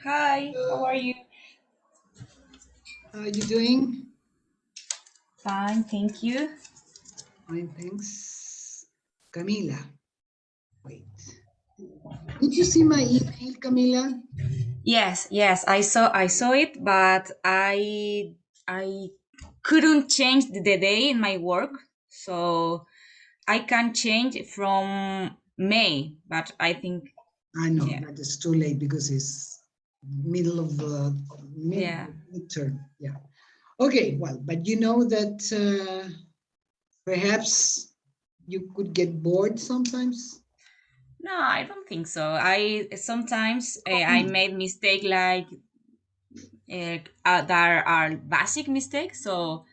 Hi, how are you? How are you doing? Fine, thank you. Fine, thanks. Camila, wait. Did you see my email, Camila? Yes, I saw it, but I couldn't change the day in my work, so I can change from May, but I think I know, yeah, but it's too late because it's middle of the yeah. midterm. Yeah. Okay, well, but you know that perhaps you could get bored sometimes. No, I don't think so. I sometimes I made mistake like there are basic mistakes, so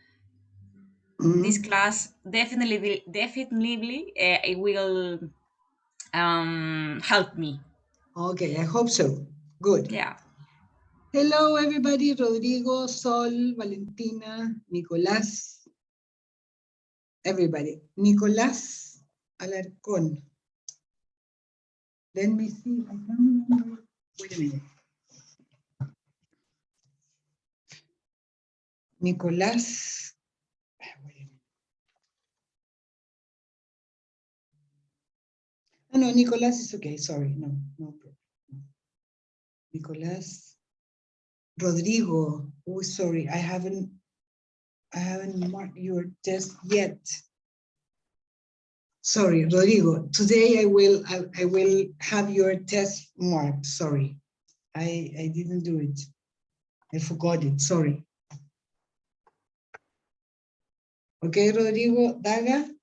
this Mhm. class definitely it will help me. Okay, I hope so. Good. Yeah. Hello, everybody. Rodrigo, Sol, Valentina, Nicolás, everybody. Nicolás Alarcón. Let me see. I can't remember. Wait a minute. Nicolás. Wait a minute. No, no, Nicolás is okay. Sorry. No, no problem. Nicolás. Rodrigo. Oh, sorry. I haven't marked your test yet. Sorry, Rodrigo. Today I will have your test marked. Sorry. I didn't do it. I forgot it. Sorry. Okay, Rodrigo Daga.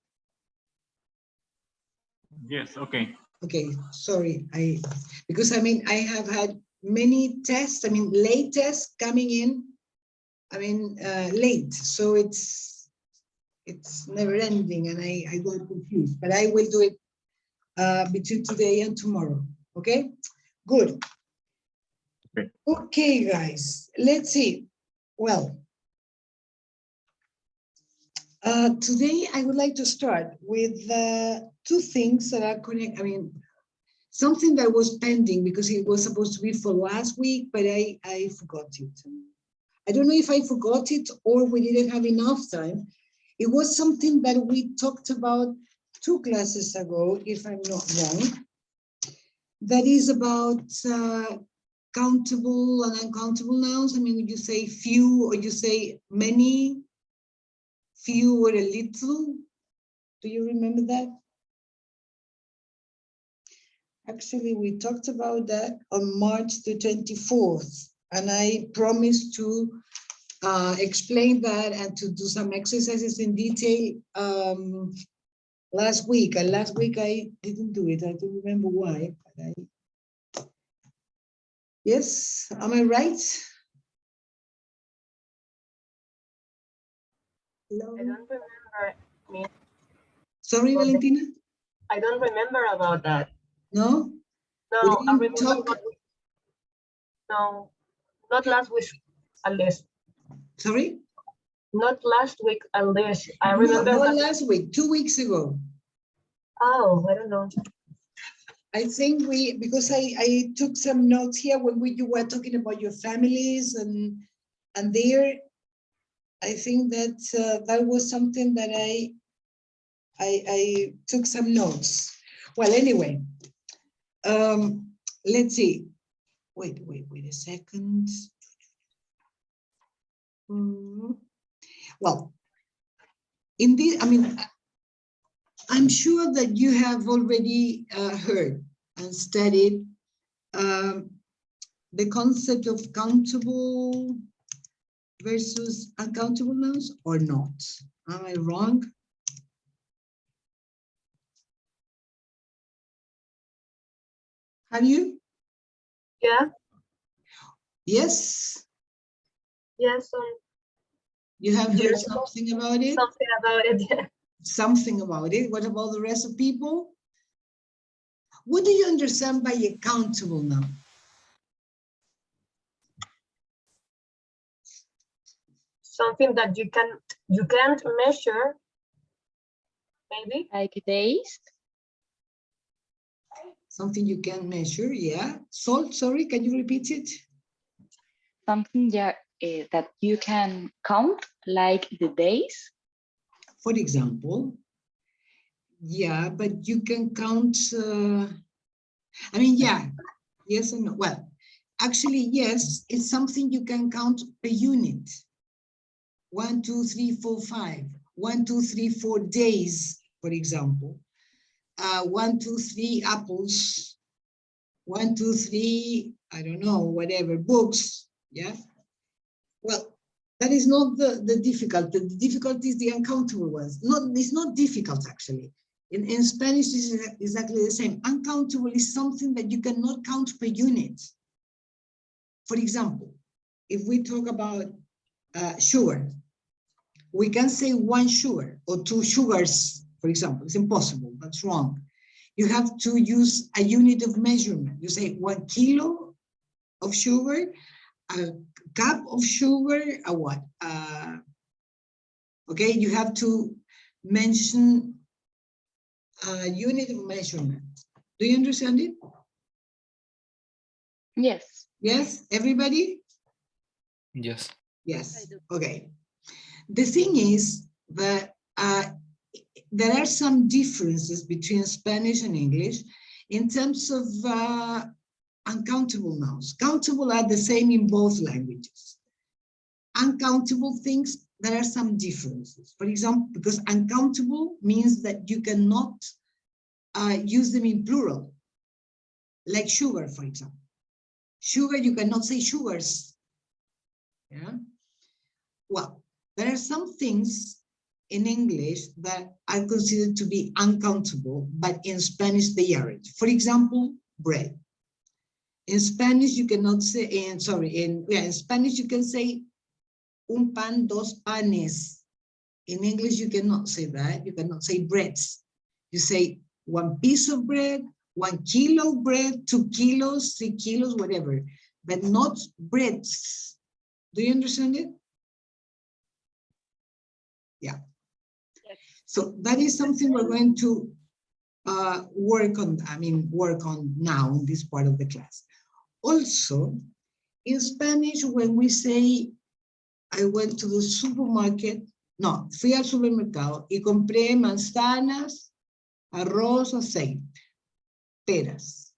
Yes, okay. Okay, sorry. Because I have had many tests, late tests coming in, late. So it's never ending and I got confused, but I will do it between today and tomorrow. Okay, good. Okay. Okay, guys, let's see. Well, today I would like to start with two things that are connected. Something that was pending because it was supposed to be for last week, but I forgot it. I don't know if I forgot it or we didn't have enough time. It was something that we talked about 2 classes ago, if I'm not wrong. That is about countable and uncountable nouns. Would you say few or you say many, few or a little? Do you remember that? Actually, we talked about that on March the 24th, and I promised to explain that and to do some exercises in detail last week. And last week I didn't do it. I don't remember why. But yes, am I right? Hello? I don't remember. Me. Sorry, Valentina? I don't remember about that. No? We No, I didn't remember talk. no, not last week, at least. Sorry? Not last week, at least. I No, remember not that. last week, 2 weeks ago. Oh, I don't know. I think because I took some notes here when you were talking about your families and there, I think that that was something that I took some notes. Well, anyway, let's see. Wait a second. Well, in this, I'm sure that you have already heard and studied the concept of countable versus uncountable nouns or not. Am I wrong? Have you? Yeah, Yes. yes, You have heard yes, something about it? something about it. Yeah. Something about it. What about the rest of people? What do you understand by accountable now? Something that you can't measure, maybe. Like days. Something you can measure, yeah. Salt, sorry, can you repeat it? something that you can count, like the days? For example, yeah, but you can count, I mean, yeah, yes and no. Well, actually, yes, it's something you can count per unit. 1, 2, 3, 4, 5. 1, 2, 3, 4 days, for example. 1, 2, 3 apples. 1, 2, 3, I don't know, whatever, books. Yeah. Well, that is not the difficulty. The difficulty is the uncountable ones. It's not difficult, actually. In Spanish, this is exactly the same. Uncountable is something that you cannot count per unit. For example, if we talk about sugar, we can say 1 sugar or 2 sugars, for example. It's impossible. That's wrong. You have to use a unit of measurement. You say 1 kilo of sugar, a cup of sugar, a what? Okay, you have to mention a unit of measurement. Do you understand it? Yes. Yes, everybody? Yes. Yes, okay. The thing is that there are some differences between Spanish and English in terms of uncountable nouns. Countable are the same in both languages. Uncountable things, there are some differences. For example, because uncountable means that you cannot use them in plural, like sugar, for example. Sugar, you cannot say sugars. Yeah. Well, there are some things in English that are considered to be uncountable, but in Spanish they aren't. For example, bread. In Spanish, you cannot say, in Spanish you can say un pan, dos panes. In English, you cannot say that. You cannot say breads. You say 1 piece of bread, 1 kilo of bread, 2 kilos, 3 kilos, whatever, but not breads. Do you understand it? Yeah. So that is something we're going to work on now in this part of the class. Also, in Spanish, when we say, I went to the supermarket, no, fui al supermercado y compré manzanas, arroz, aceite, peras.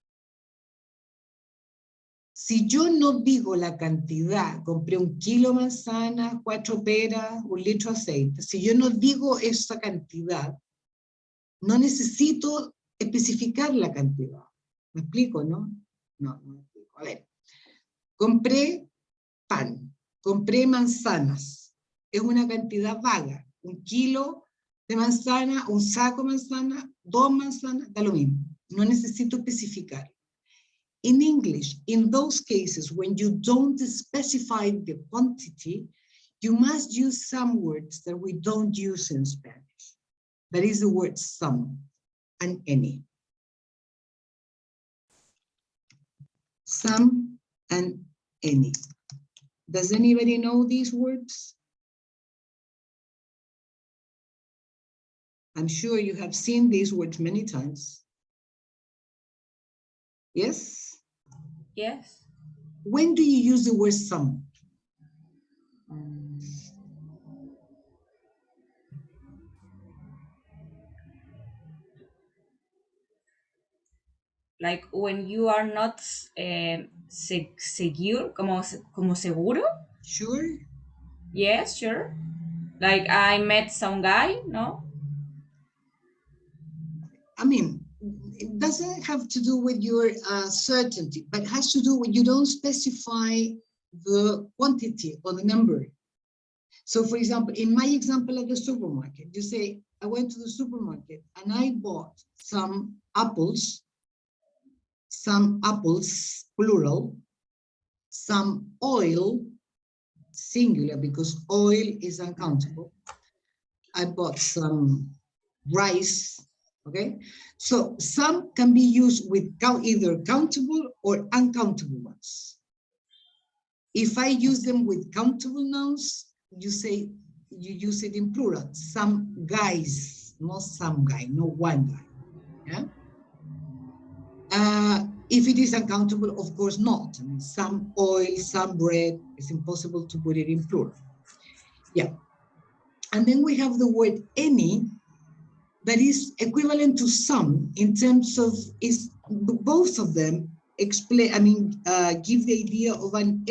Si yo no digo la cantidad, compré 1 kilo manzanas, 4 peras, 1 litro de aceite, si yo no digo esa cantidad, no necesito especificar la cantidad. ¿Me explico, no? No me explico. A ver, compré pan, compré manzanas. Es una cantidad vaga. 1 kilo de manzana, 1 saco de manzana, 2 manzanas, da lo mismo. No necesito especificar. In English, in those cases, when you don't specify the quantity, you must use some words that we don't use in Spanish. That is the word some and any. Some and any. Does anybody know these words? I'm sure you have seen these words many times. Yes? Yes. When do you use the word some? Like when you are not secure, como seguro. Sure. Yes, sure. Like I met some guy, no? I mean, it doesn't have to do with your certainty, but it has to do with you don't specify the quantity or the number. So for example, in my example of the supermarket, you say, I went to the supermarket and I bought some apples, plural, some oil, singular, because oil is uncountable. I bought some rice, okay? So some can be used with either countable or uncountable ones. If I use them with countable nouns, you use it in plural. Some guys, not some guy, not one guy. Yeah. If it is uncountable, of course not. I mean, some oil, some bread, it's impossible to put it in plural. Yeah. And then we have the word any, that is equivalent to some in terms of, is both of them explain, give the idea of an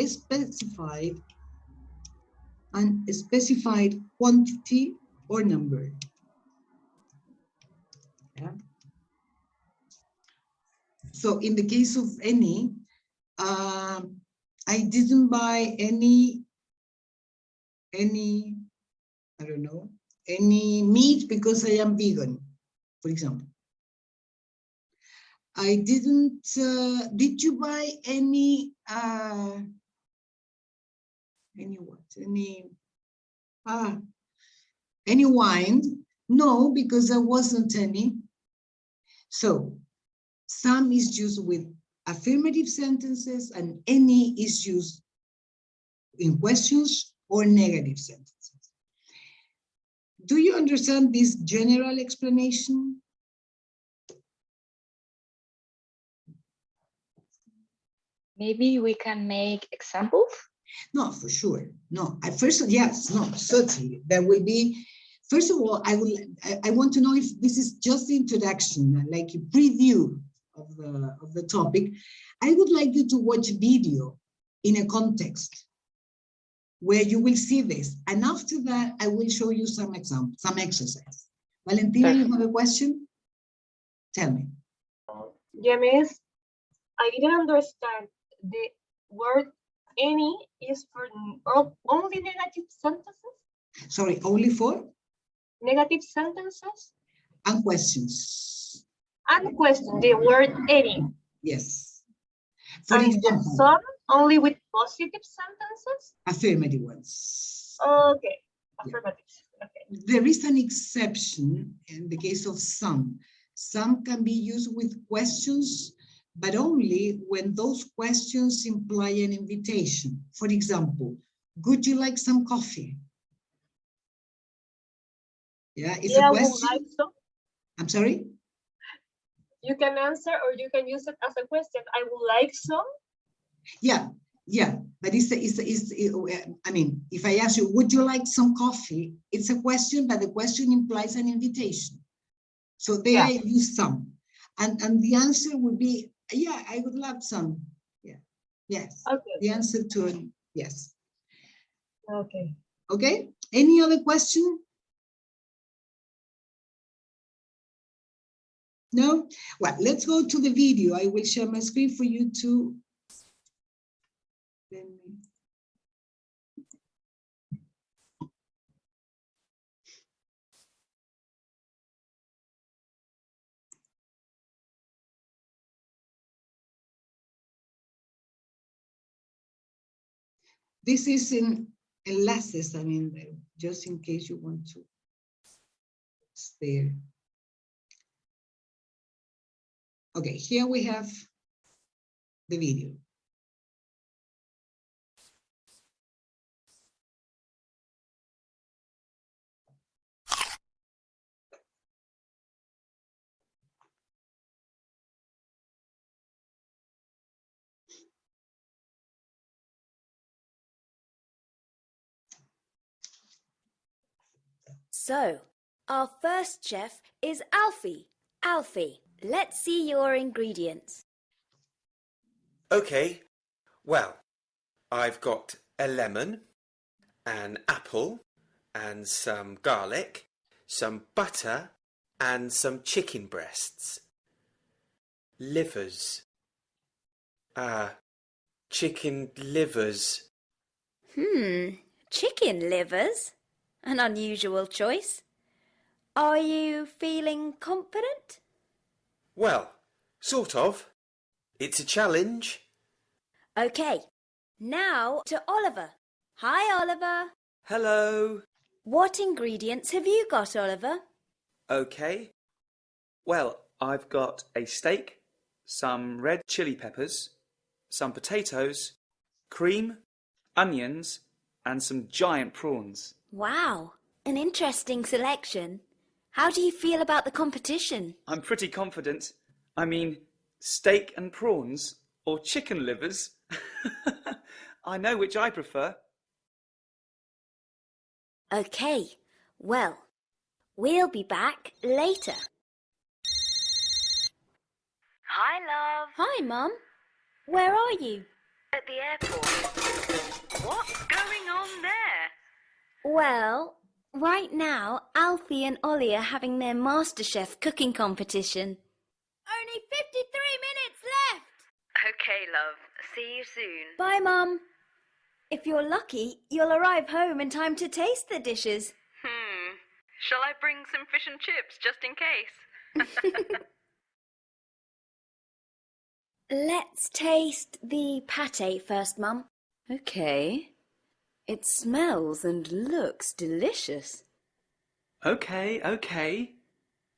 specified quantity or number. Yeah. So in the case of any, I didn't buy any, I don't know, any meat because I am vegan, for example. I didn't, did you buy any wine? No, because there wasn't any. So some is used with affirmative sentences and any is used in questions or negative sentences. Do you understand this general explanation? Maybe we can make examples. No, for sure. No, certainly. There will be, first of all, I want to know if this is just the introduction, like a preview of the topic. I would like you to watch video in a context where you will see this. And after that, I will show you some examples, some exercise. Valentina, you have a question? Tell me. Yeah, miss, I didn't understand. The word any is for only negative sentences? Sorry, only for? Negative sentences? And questions. And question, the word any. Yes. For And example, some only with positive sentences? affirmative ones. Okay, affirmative. Okay. There is an exception in the case of some. Some can be used with questions, but only when those questions imply an invitation. For example, would you like some coffee? Yeah, it's a I question. would like some. I'm sorry? You can answer or you can use it as a question. I would like some. Yeah, but I mean, if I ask you, would you like some coffee? It's a question, but the question implies an invitation. So there I use some. And the answer would be, yeah, I would love some. Yeah, yes. Okay. The answer to yes. Okay. Okay, any other question? No? Well, let's go to the video. I will share my screen for you to. This is in enlaces, I mean, just in case you want to stay. Okay, here we have the video. So, our first chef is Alfie. Alfie, let's see your ingredients. Okay, well, I've got a lemon, an apple, and some garlic, some butter, and some chicken breasts. Livers. Chicken livers. Chicken livers? An unusual choice. Are you feeling confident? Well, sort of. It's a challenge. Okay, now to Oliver. Hi, Oliver. Hello. What ingredients have you got, Oliver? Okay. Well, I've got a steak, some red chili peppers, some potatoes, cream, onions, and some giant prawns. Wow, an interesting selection. How do you feel about the competition? I'm pretty confident. I mean, Steak and prawns or chicken livers? I know which I prefer. Okay, well, we'll be back later. Hi, love. Hi, Mum. Where are you? At the airport. What's going on there? Well, right now, Alfie and Ollie are having their MasterChef cooking competition. Only 53 minutes left! Okay, love. See you soon. Bye, Mum. If you're lucky, you'll arrive home in time to taste the dishes. Shall I bring some fish and chips just in case? Let's taste the pâté first, Mum. Okay. It smells and looks delicious. Okay, okay.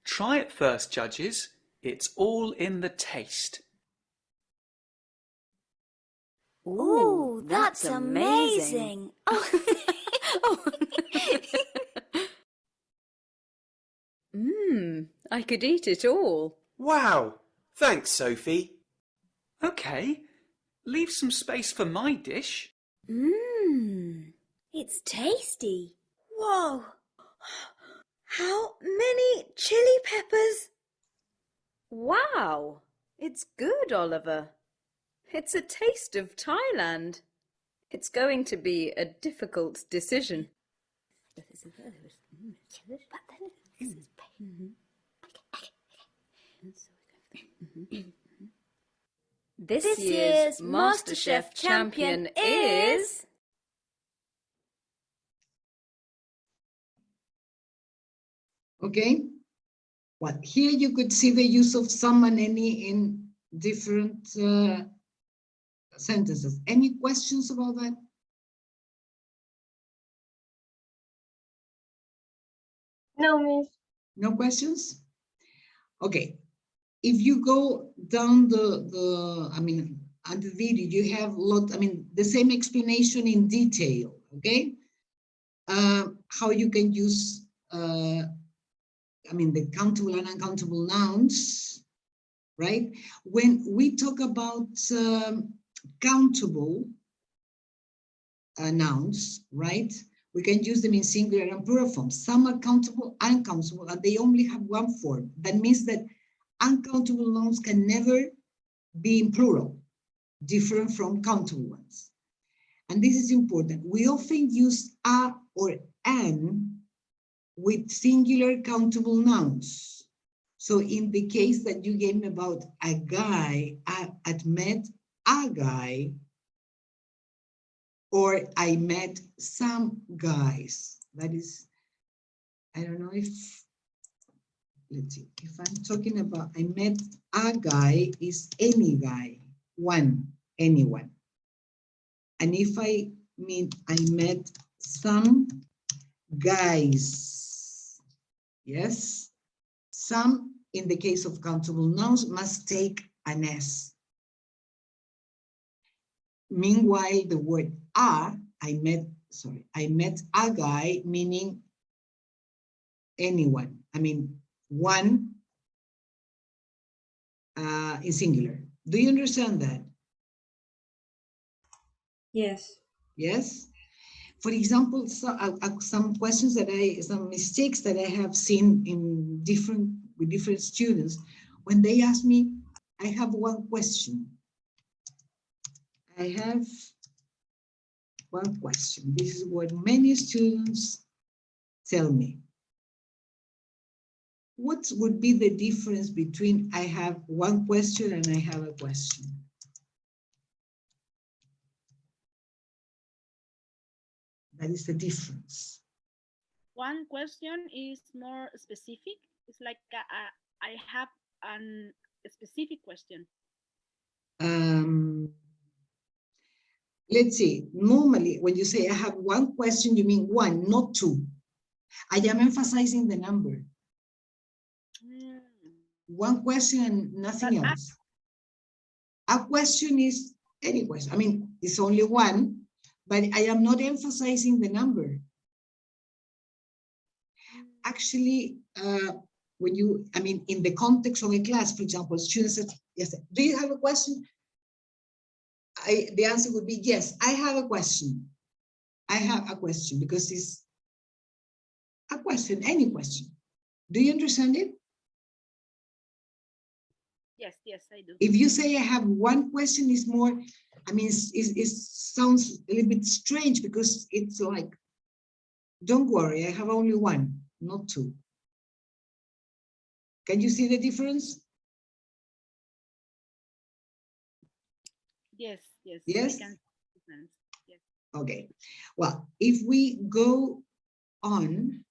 Try it first, judges. It's all in the taste. Ooh, that's amazing. I could eat it all. Wow! Thanks, Sophie. Okay, leave some space for my dish. It's tasty. Whoa! How many chili peppers? Wow! It's good, Oliver. It's a taste of Thailand. It's going to be a difficult decision. This year's MasterChef champion is... Okay. Well, here you could see the use of some and any in different sentences. Any questions about that? No, Miss. No questions? Okay. If you go down on the video, you have the same explanation in detail, okay? How you can use, the countable and uncountable nouns, right? When we talk about countable nouns, right? We can use them in singular and plural forms. Some are countable, uncountable, and they only have one form. That means that uncountable nouns can never be in plural, different from countable ones. And this is important. We often use a or an with singular countable nouns. So in the case that you gave me about a guy, I met a guy, or I met some guys. That is, I don't know if, let's see, if I'm talking about I met a guy is any guy, one, anyone. And if I mean I met some guys, yes, some in the case of countable nouns must take an S. Meanwhile, the word a, I met a guy, meaning anyone. One in singular. Do you understand that? Yes. Yes. For example, some questions some mistakes that I have seen with different students, when they ask me, I have one question. I have one question. This is what many students tell me. What would be the difference between I have one question and I have a question? That is the difference. One question is more specific. It's like I have a specific question. Let's see, normally when you say I have one question, you mean one, not two. I am emphasizing the number. One question and nothing else. A question is any question. It's only one, but I am not emphasizing the number. Actually, when you, I mean, in the context of a class, for example, students said, yes, do you have a question? The answer would be yes, I have a question. I have a question, because it's a question, any question. Do you understand it? Yes, yes, I do. If you say I have one question, is more, I mean, it sounds a little bit strange, because it's like, don't worry, I have only one, not two. Can you see the difference? Yes, yes. Yes? I can. Yes. Okay. Well, if we go on,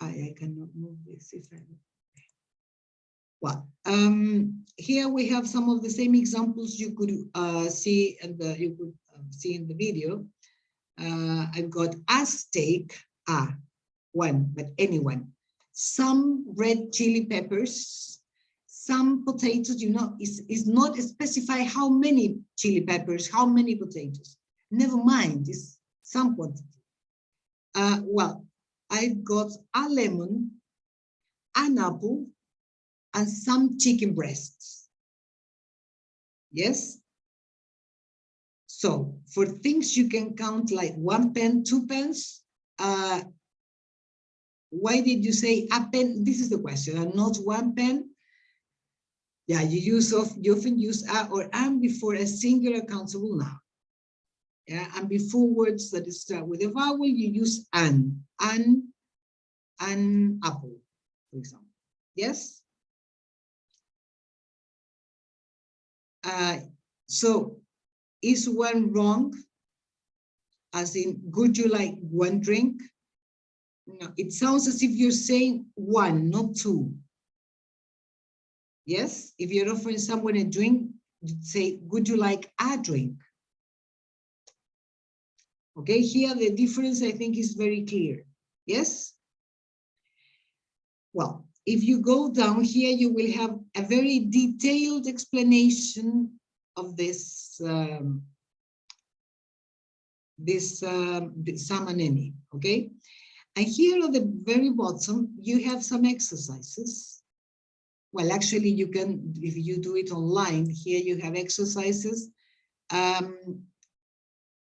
I cannot move this if I. Well, here we have some of the same examples you could see, and you could see in the video. I've got Aztec, one, but anyone. Some red chili peppers, some potatoes, you know, is not specify how many chili peppers, how many potatoes. Never mind, it's some quantity. Well, I've got a lemon, an apple, and some chicken breasts. Yes? So for things you can count like 1 pen, 2 pens, why did you say a pen? This is the question, and not 1 pen. Yeah, you often use a or am before a singular countable noun. Yeah, and before words that start with a vowel, you use an apple, for example. Yes? So is one wrong? As in, would you like one drink? No, it sounds as if you're saying one, not two. Yes, if you're offering someone a drink, you'd say, would you like a drink? Okay, here the difference I think is very clear. Yes? Well, if you go down here, you will have a very detailed explanation of this some and any, okay? And here at the very bottom, you have some exercises. Well, actually, you can, if you do it online, here you have exercises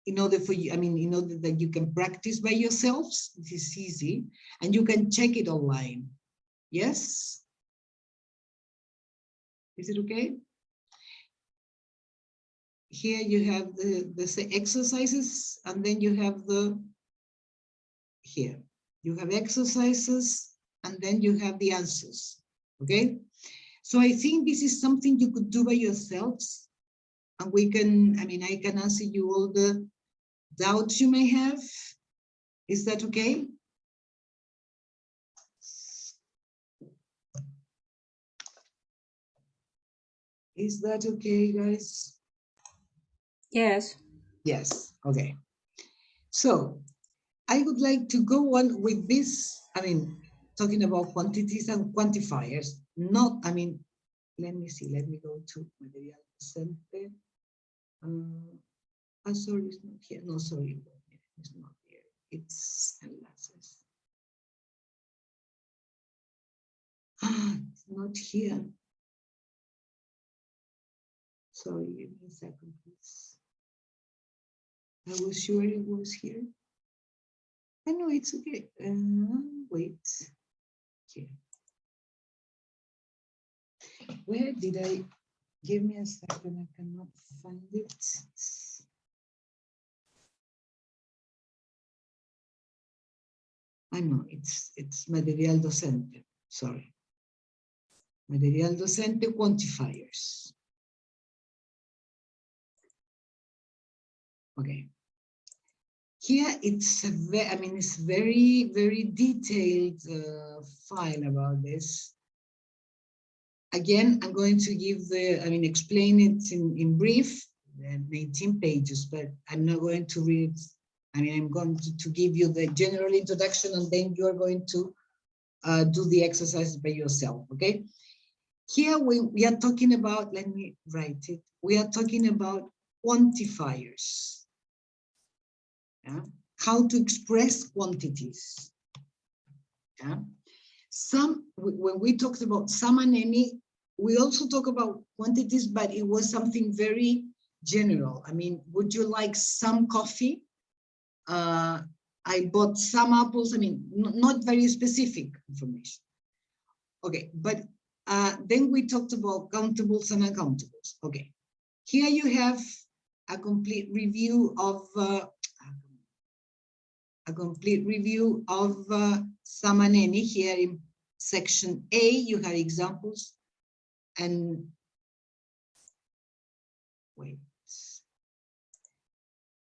in order for you, I mean, in order that you can practice by yourselves. This is easy, and you can check it online. Yes? Is it okay? Here you have the exercises, and then you have here. You have exercises, and then you have the answers, okay? So I think this is something you could do by yourselves, and we can, I mean, I can answer you all the doubts you may have. Is that okay? Is that okay, guys? Yes. Yes, okay. So I would like to go on with this, I mean, talking about quantities and quantifiers, not, I mean, let me see, let me go to material presente. Sorry, it's not here. No, sorry, it's not here. It's enlaces. It's not here. Sorry, give me a second, please. I was sure it was here. I know it's okay. Wait. Here. Where did I? Give me a second. I cannot find it. I know it's material docente. Sorry. Material docente quantifiers. Okay. Here it's it's very, very detailed file about this. Again, I'm going to give explain it in brief, 19 pages, but I'm not going to read. I'm going to give you the general introduction, and then you're going to do the exercises by yourself, okay? Here we are talking about, let me write it. We are talking about quantifiers. Yeah? How to express quantities. Yeah? When we talked about some and any, we also talk about quantities, but it was something very general. I mean, would you like some coffee? I bought some apples. I mean, not very specific information. Okay, but then we talked about countables and uncountables. Okay, here you have a complete review of some and any. Here in section A, you have examples, and wait.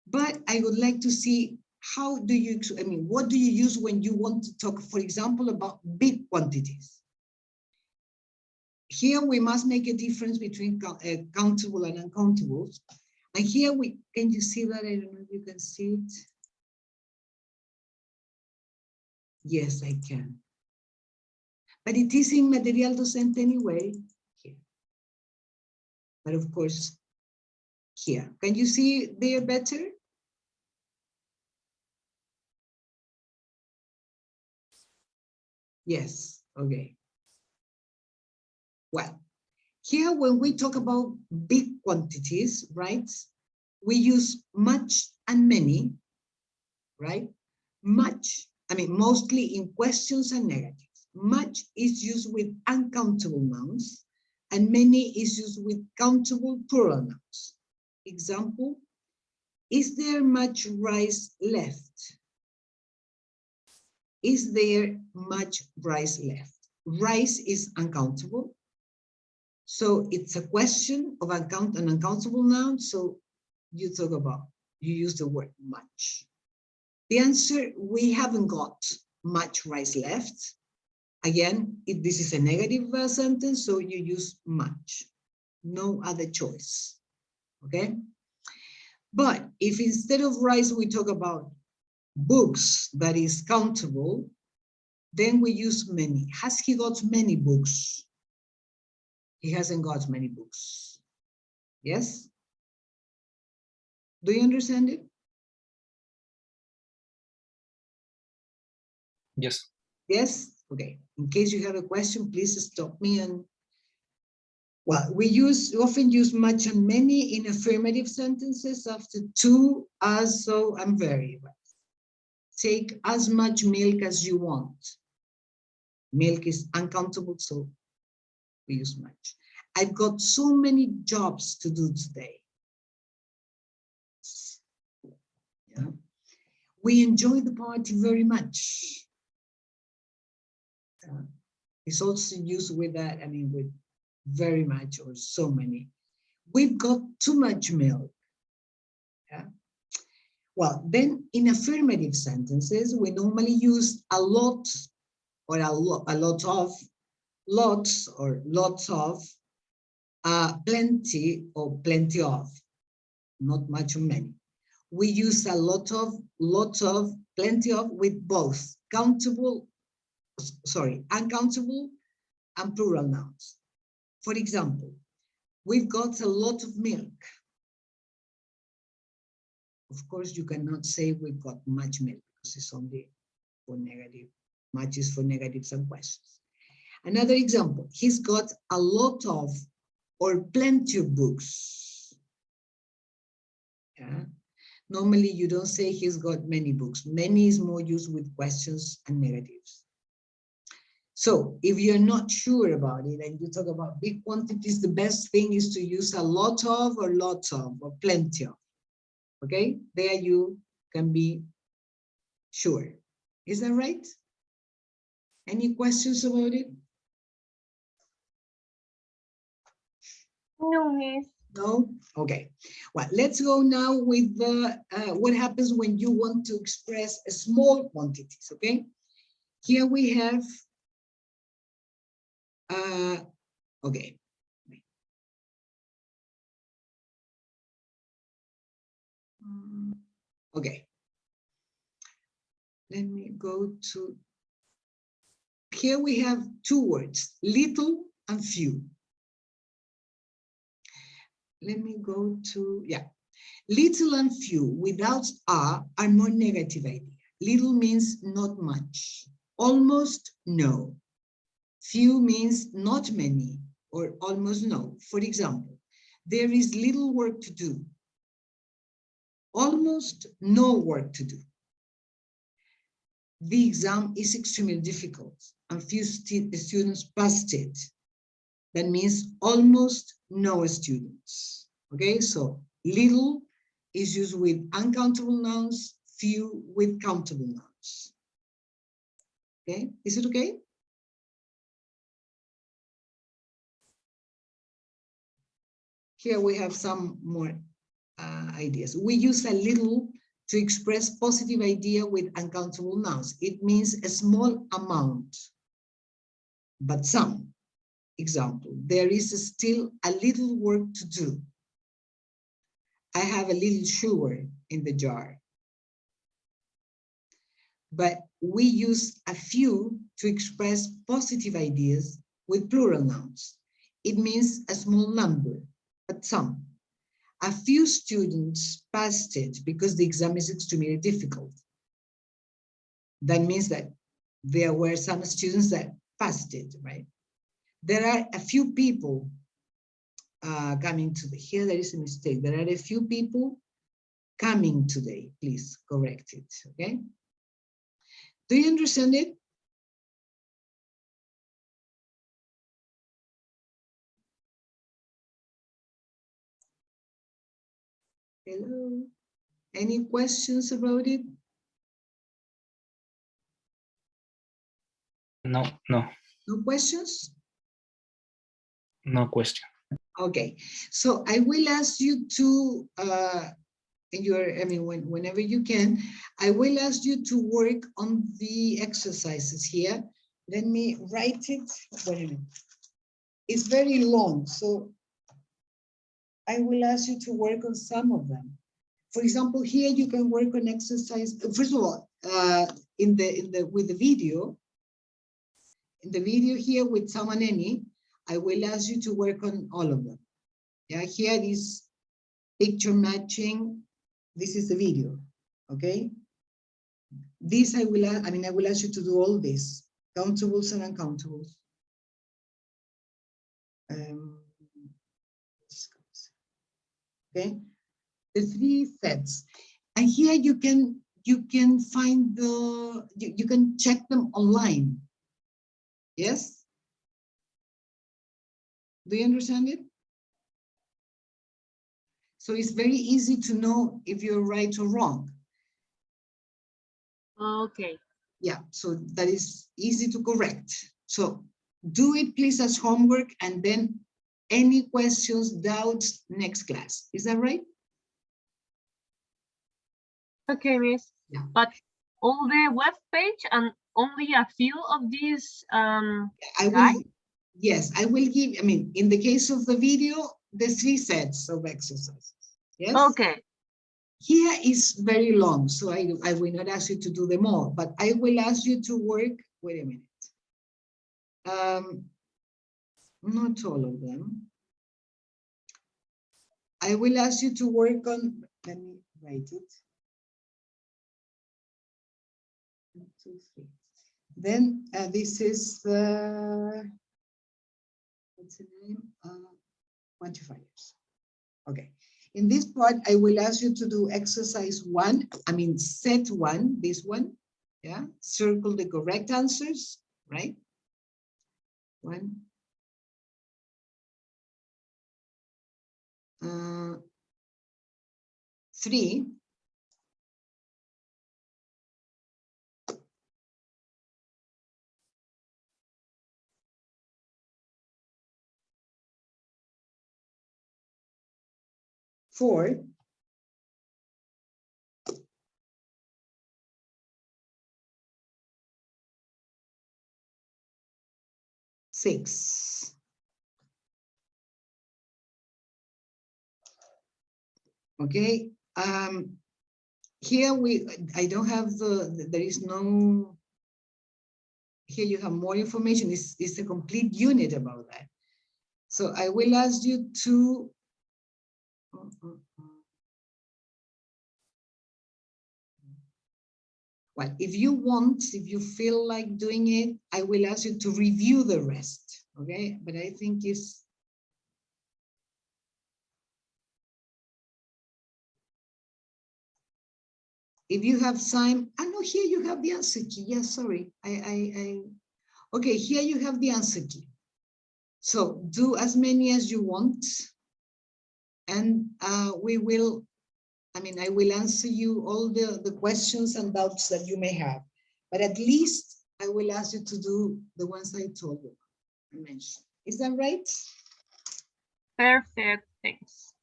But I would like to see how do you, I mean, what do you use when you want to talk, for example, about big quantities? Here we must make a difference between countable and uncountables. And here can you see that? I don't know if you can see it. Yes, I can. But it is in material docente anyway. Here. But of course, here. Can you see there better? Yes, okay. Well, here when we talk about big quantities, right? We use much and many, right? Much, I mean, mostly in questions and negatives. Much is used with uncountable nouns, and many is used with countable plural nouns. Example, is there much rice left? Is there much rice left? Rice is uncountable. So it's a question of an uncountable noun. So you use the word much. The answer, we haven't got much rice left. Again, if this is a negative sentence, so you use much. No other choice, okay? But if instead of rice, we talk about books that is countable, then we use many. Has he got many books? He hasn't got many books. Yes? Do you understand it? Yes. Yes? Okay. In case you have a question, please stop me. And well, we often use much and many in affirmative sentences after to, as, so, and very. Take as much milk as you want. Milk is uncountable, so we use much. I've got so many jobs to do today. Yeah. We enjoy the party very much. It's also used with that, I mean, with very much or so many. We've got too much milk. Yeah. Well, then in affirmative sentences, we normally use a lot or a lot of, lots or lots of, plenty or plenty of, not much or many. We use a lot of, lots of, plenty of with both uncountable and plural nouns. For example, we've got a lot of milk. Of course, you cannot say we've got much milk because it's only for negative. Much is for negatives and questions. Another example, he's got a lot of or plenty of books. Yeah. Normally, you don't say he's got many books. Many is more used with questions and negatives. So if you're not sure about it and you talk about big quantities, the best thing is to use a lot of or lots of or plenty of. Okay, there you can be sure. Is that right? Any questions about it? No, miss. No? Okay. Well, let's go now with what happens when you want to express small quantities, okay? Here we have, okay. Okay. Let me go to, here we have two words, little and few. Let me go to, yeah. Little and few without are more negative idea. Little means not much, almost no, Few means not many or almost no. For example, there is little work to do. Almost no work to do. The exam is extremely difficult and few students passed it. That means almost no students. Okay, so little is used with uncountable nouns, few with countable nouns. Okay, is it okay? Here we have some more ideas. We use a little to express positive idea with uncountable nouns. It means a small amount, but some. Example, there is still a little work to do. I have a little sugar in the jar. But we use a few to express positive ideas with plural nouns. It means a small number, but some. A few students passed it because the exam is extremely difficult. That means that there were some students that passed it, right? There are a few people coming today. Here there is a mistake. There are a few people coming today. Please correct it, okay? Do you understand it? Hello? Any questions about it? No, no, No questions? no question. Okay, so I will ask you to, whenever you can, I will ask you to work on the exercises here. Let me write it. Wait a minute. It's very long, so I will ask you to work on some of them. For example, here you can work on exercise. First of all, with the video, in the video here with Sam and Annie, I will ask you to work on all of them. Yeah, here is picture matching. This is the video, okay? This I will ask you to do all this, countables and uncountables. Okay, the 3 sets. And here you can find you can check them online. Yes? Do you understand it? So it's very easy to know if you're right or wrong. Okay. Yeah, so that is easy to correct. So do it please as homework, and then any questions, doubts, next class. Is that right? Okay, Miss. Yeah. But all the web page and only a few of these Yes, I will give, in the case of the video, the 3 sets of exercises. Yes? Okay. Here is very long, so I will not ask you to do them all, but I will ask you to work, wait a minute. Not all of them. I will ask you to work on, let me write it. 1, 2, 3. Then this is what's the name? Quantifiers. Okay. In this part, I will ask you to do exercise 1, set 1, this one. Yeah. Circle the correct answers, right? 1. 3. 4. 6. Okay. Here I don't have there is no, here you have more information. It's a complete unit about that. So I will ask you to, Well, if you want, if you feel like doing it, I will ask you to review the rest, okay? But I think it's if you have time, I know here you have the answer key. Yes, sorry. Okay, here you have the answer key. So do as many as you want. And I will answer you all the questions and doubts that you may have. But at least I will ask you to do the ones I told you, I mentioned. Is that right? Perfect, thanks.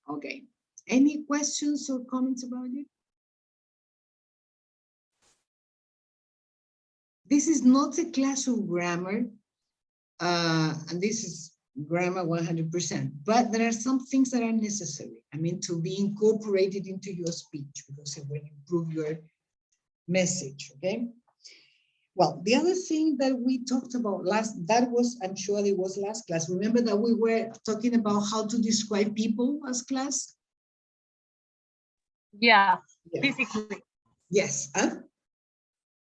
Okay. Any questions or comments about it? This is not a class of grammar, and this is grammar 100%, but there are some things that are necessary, to be incorporated into your speech because it will improve your message, okay? Well, the other thing that we talked about I'm sure it was last class. Remember that we were talking about how to describe people last class? Yeah, physically. Yes, huh?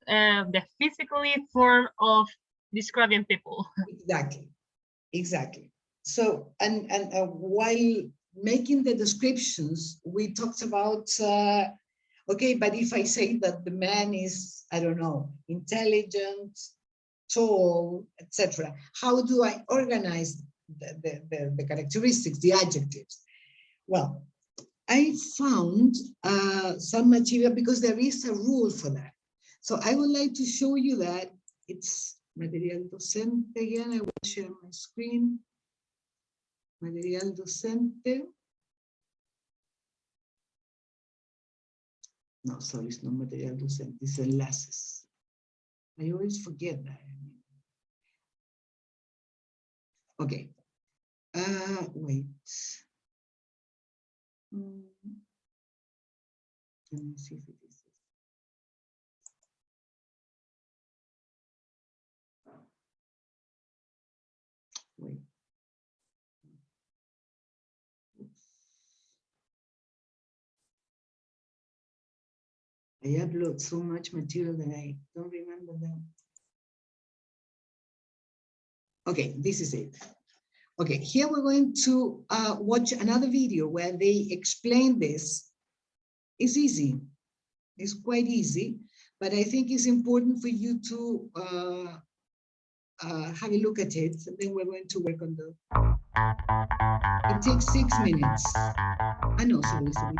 The physically form of describing people. Exactly. So, and while making the descriptions, we talked about, okay, but if I say that the man is, I don't know, intelligent, tall, etc., how do I organize the characteristics, the adjectives? Well, I found some material because there is a rule for that. So I would like to show you that. It's material docente again. I will share my screen. Material docente. No, sorry, it's not material docente, it's enlaces. I always forget that. Okay. Wait. Let me see if it is. Wait. I upload so much material that I don't remember them. Okay, this is it. Okay, here we're going to watch another video where they explain this. It's easy. It's quite easy, but I think it's important for you to have a look at it, and then we're going to work on the. It takes 6 minutes. I know, sorry, sorry.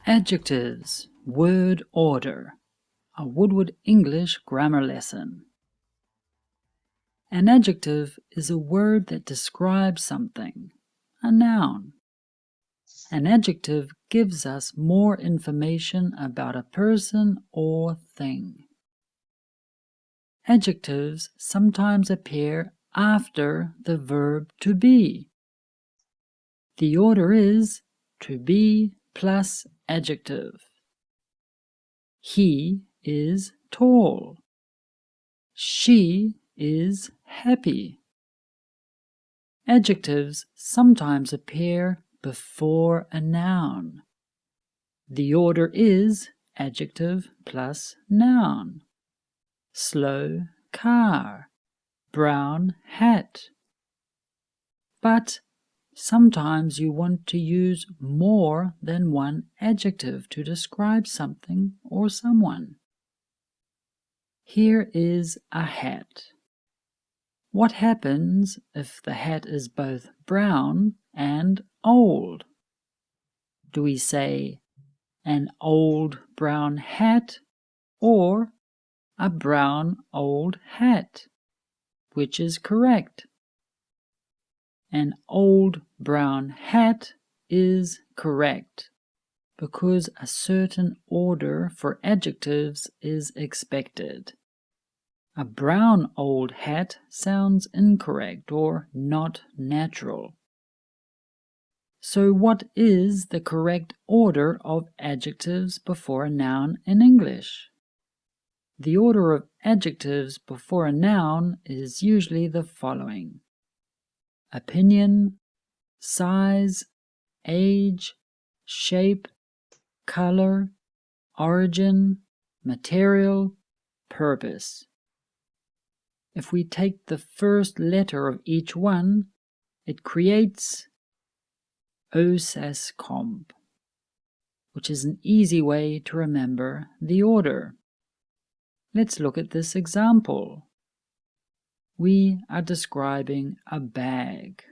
Adjectives, word order, a Woodward English grammar lesson. An adjective is a word that describes something, a noun. An adjective gives us more information about a person or thing. Adjectives sometimes appear after the verb to be. The order is to be plus adjective. He is tall. She is happy. Adjectives sometimes appear before a noun. The order is adjective plus noun. Slow car, brown hat. But sometimes you want to use more than one adjective to describe something or someone. Here is a hat. What happens if the hat is both brown and old? Do we say an old brown hat or a brown old hat? Which is correct? An old brown hat is correct because a certain order for adjectives is expected. A brown old hat sounds incorrect or not natural. So what is the correct order of adjectives before a noun in English? The order of adjectives before a noun is usually the following: opinion, size, age, shape, color, origin, material, purpose. If we take the first letter of each one, it creates OSAS comp, which is an easy way to remember the order. Let's look at this example. We are describing a bag.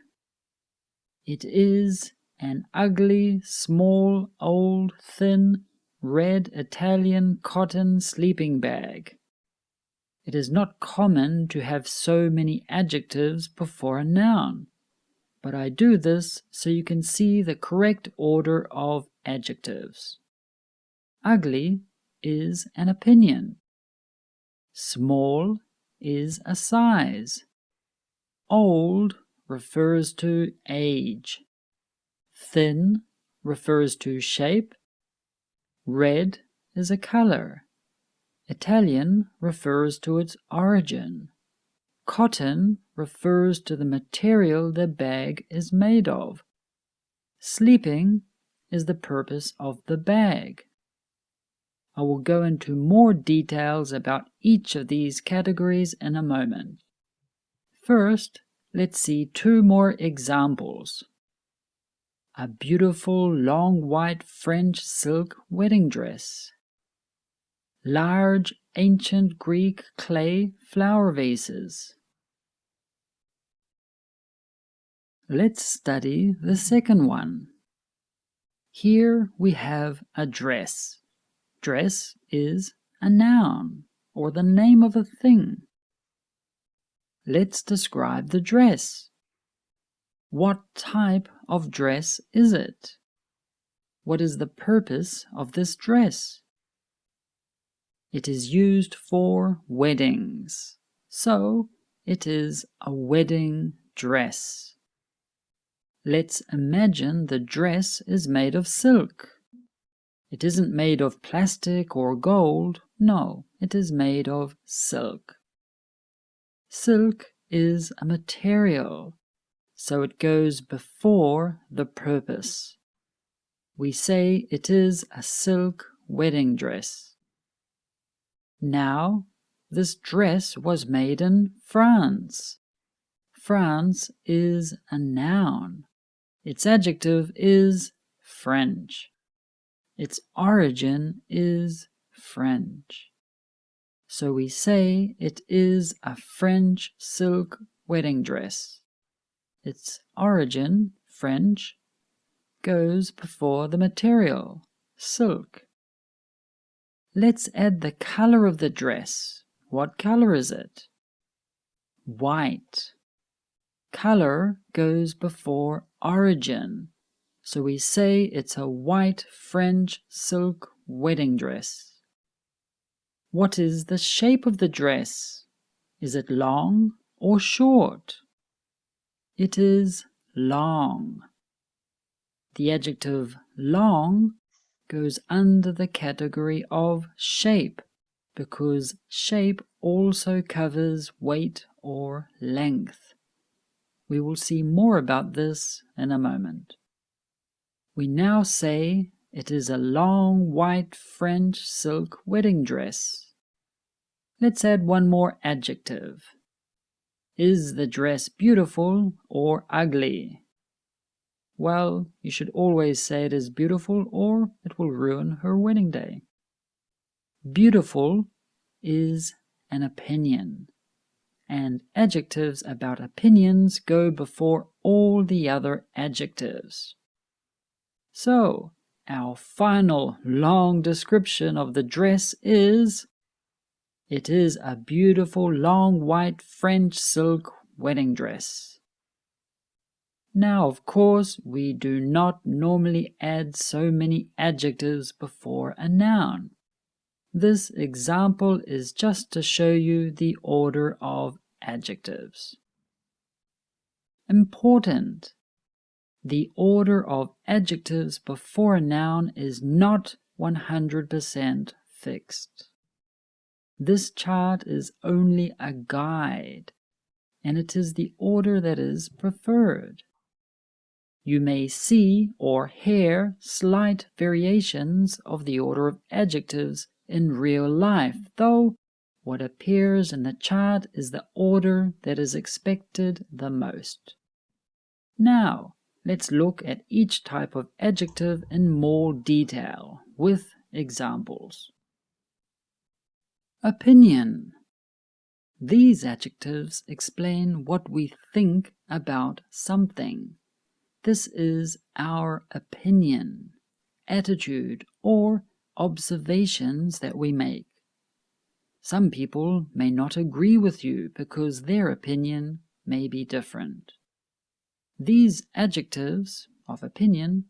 It is an ugly, small, old, thin, red Italian cotton sleeping bag. It is not common to have so many adjectives before a noun, but I do this so you can see the correct order of adjectives. Ugly is an opinion. Small is a size. Old refers to age. Thin refers to shape. Red is a color. Italian refers to its origin. Cotton refers to the material the bag is made of. Sleeping is the purpose of the bag. I will go into more details about each of these categories in a moment. First, let's see two more examples. A beautiful long white French silk wedding dress. Large ancient Greek clay flower vases. Let's study the second one. Here we have a dress. Dress is a noun, or the name of a thing. Let's describe the dress. What type of dress is it? What is the purpose of this dress? It is used for weddings, so it is a wedding dress. Let's imagine the dress is made of silk. It isn't made of plastic or gold, no, it is made of silk. Silk is a material, so it goes before the purpose. We say it is a silk wedding dress. Now, this dress was made in France. France is a noun. Its adjective is French. Its origin is French. So we say it is a French silk wedding dress. Its origin, French, goes before the material, silk. Let's add the color of the dress. What color is it? White. Color goes before origin, so we say it's a white French silk wedding dress. What is the shape of the dress? Is it long or short? It is long. The adjective long goes under the category of shape, because shape also covers weight or length. We will see more about this in a moment. We now say it is a long white French silk wedding dress. Let's add one more adjective. Is the dress beautiful or ugly? Well, you should always say it is beautiful or it will ruin her wedding day. Beautiful is an opinion, and adjectives about opinions go before all the other adjectives. So, our final long description of the dress is: it is a beautiful long white French silk wedding dress. Now, of course, we do not normally add so many adjectives before a noun. This example is just to show you the order of adjectives. Important. The order of adjectives before a noun is not 100% fixed. This chart is only a guide, and it is the order that is preferred. You may see or hear slight variations of the order of adjectives in real life, though what appears in the chart is the order that is expected the most. Now, let's look at each type of adjective in more detail with examples. Opinion. These adjectives explain what we think about something. This is our opinion, attitude, or observations that we make. Some people may not agree with you because their opinion may be different. These adjectives of opinion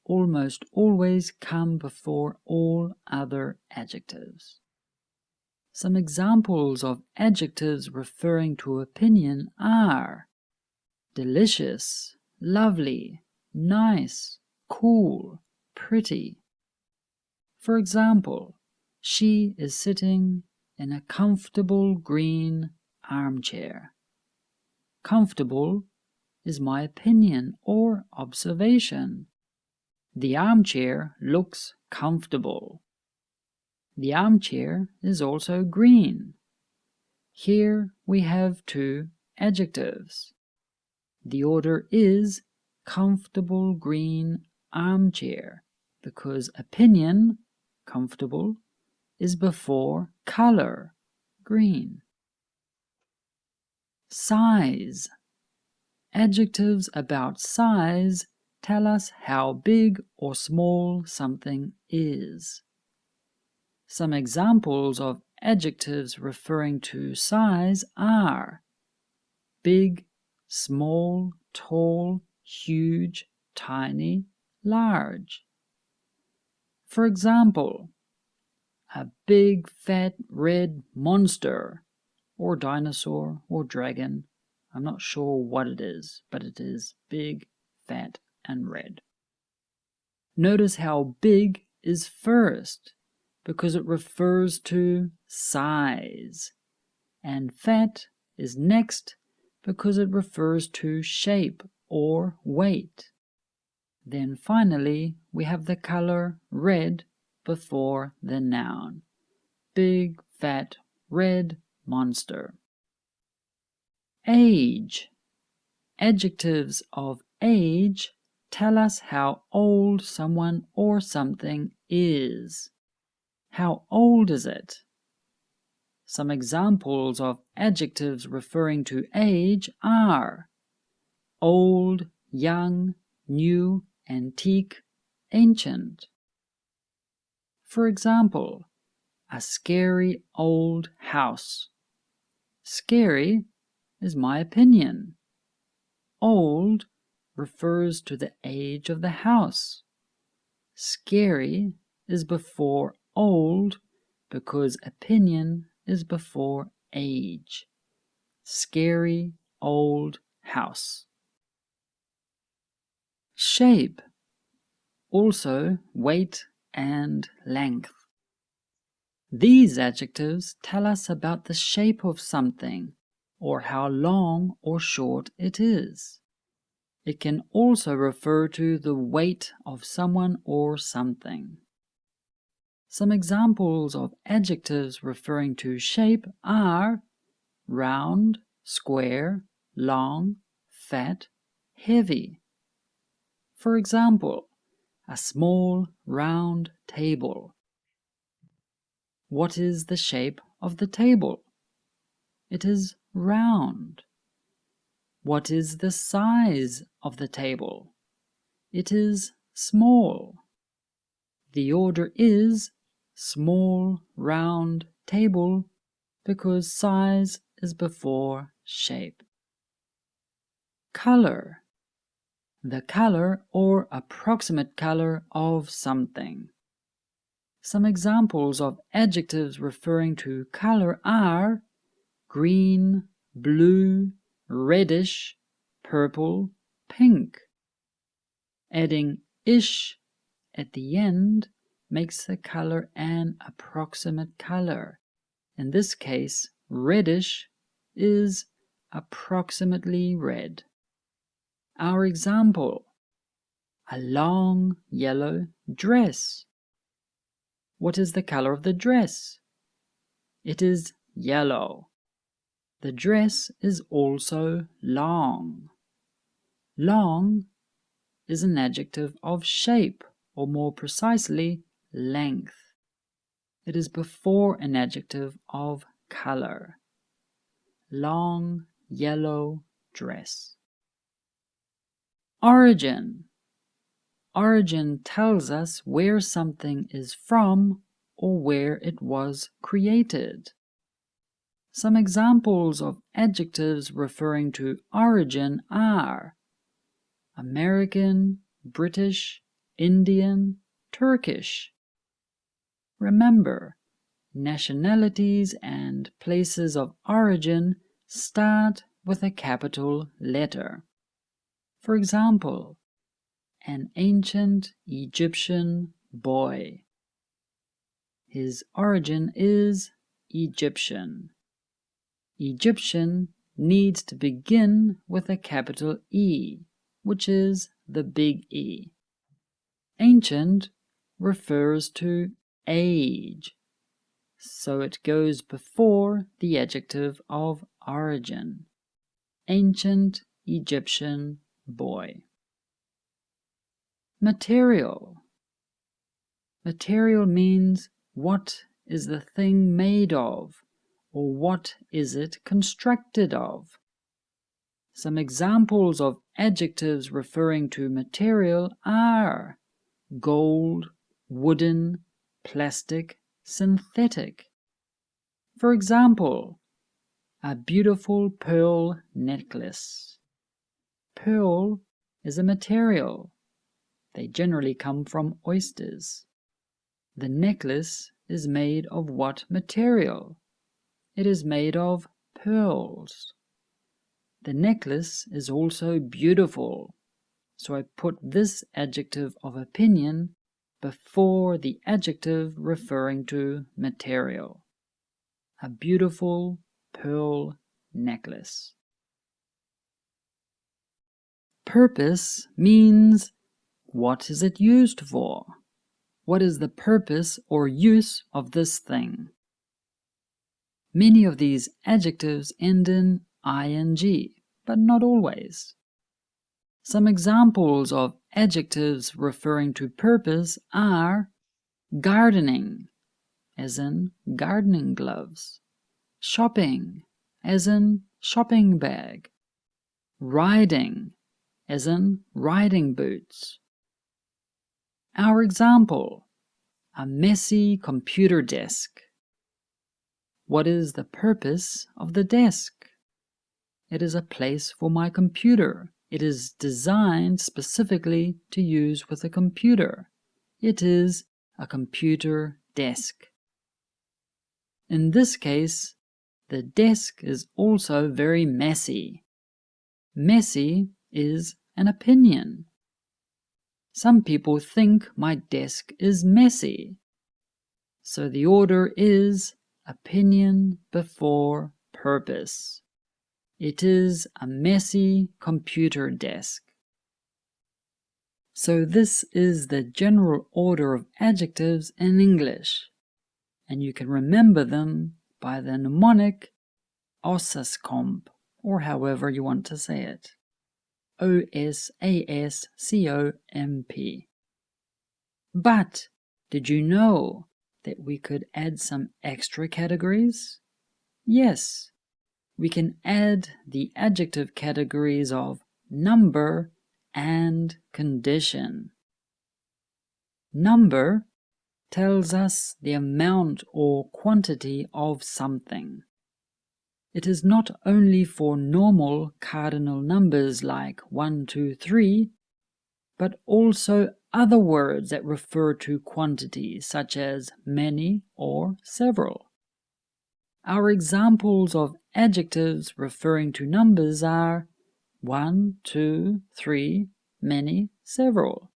almost always come before all other adjectives. Some examples of adjectives referring to opinion are delicious, lovely, nice, cool, pretty. For example, she is sitting in a comfortable green armchair. Comfortable is my opinion or observation. The armchair looks comfortable. The armchair is also green. Here we have two adjectives. The order is comfortable green armchair because opinion, comfortable, is before color, green. Size. Adjectives about size tell us how big or small something is. Some examples of adjectives referring to size are big, small, tall, huge, tiny, large. For example, a big fat red monster, or dinosaur, or dragon. I'm not sure what it is, but it is big, fat, and red. Notice how big is first, because it refers to size, and fat is next because it refers to shape or weight. Then finally, we have the color red before the noun. Big, fat, red monster. Age. Adjectives of age tell us how old someone or something is. How old is it? Some examples of adjectives referring to age are old, young, new, antique, ancient. For example, a scary old house. Scary is my opinion. Old refers to the age of the house. Scary is before old because opinion is before age. Scary old house. Shape. Also weight and length. These adjectives tell us about the shape of something or how long or short it is. It can also refer to the weight of someone or something. Some examples of adjectives referring to shape are round, square, long, fat, heavy. For example, a small round table. What is the shape of the table? It is round. What is the size of the table? It is small. The order is small, round, table because size is before shape. Color. The color or approximate color of something. Some examples of adjectives referring to color are green, blue, reddish, purple, pink. Adding ish at the end makes the color an approximate color. In this case, reddish is approximately red. Our example, a long yellow dress. What is the color of the dress? It is yellow. The dress is also long. Long is an adjective of shape, or more precisely, length. It is before an adjective of color. Long yellow dress. Origin. Origin tells us where something is from or where it was created. Some examples of adjectives referring to origin are American, British, Indian, Turkish. Remember, nationalities and places of origin start with a capital letter. For example, an ancient Egyptian boy. His origin is Egyptian. Egyptian needs to begin with a capital E, which is the big E. Ancient refers to age, so it goes before the adjective of origin. Ancient Egyptian boy. Material. Material means what is the thing made of, or what is it constructed of. Some examples of adjectives referring to material are gold, wooden, plastic, synthetic. For example, a beautiful pearl necklace. Pearl is a material. They generally come from oysters. The necklace is made of what material? It is made of pearls. The necklace is also beautiful, so I put this adjective of opinion before the adjective referring to material. A beautiful pearl necklace. Purpose means what is it used for? What is the purpose or use of this thing? Many of these adjectives end in ing, but not always. Some examples of adjectives referring to purpose are gardening, as in gardening gloves, shopping, as in shopping bag, riding, as in riding boots. Our example, a messy computer desk. What is the purpose of the desk? It is a place for my computer. It is designed specifically to use with a computer. It is a computer desk. In this case, the desk is also very messy. Messy is an opinion. Some people think my desk is messy. So the order is opinion before purpose. It is a messy computer desk. So this is the general order of adjectives in English, and you can remember them by the mnemonic OSASCOMP, or however you want to say it. OSASCOMP. But did you know that we could add some extra categories? Yes, we can add the adjective categories of number and condition. Number tells us the amount or quantity of something. It is not only for normal cardinal numbers like 1, 2, 3, but also other words that refer to quantities such as many or several. Our examples of adjectives referring to numbers are 1, 2, 3, many, several.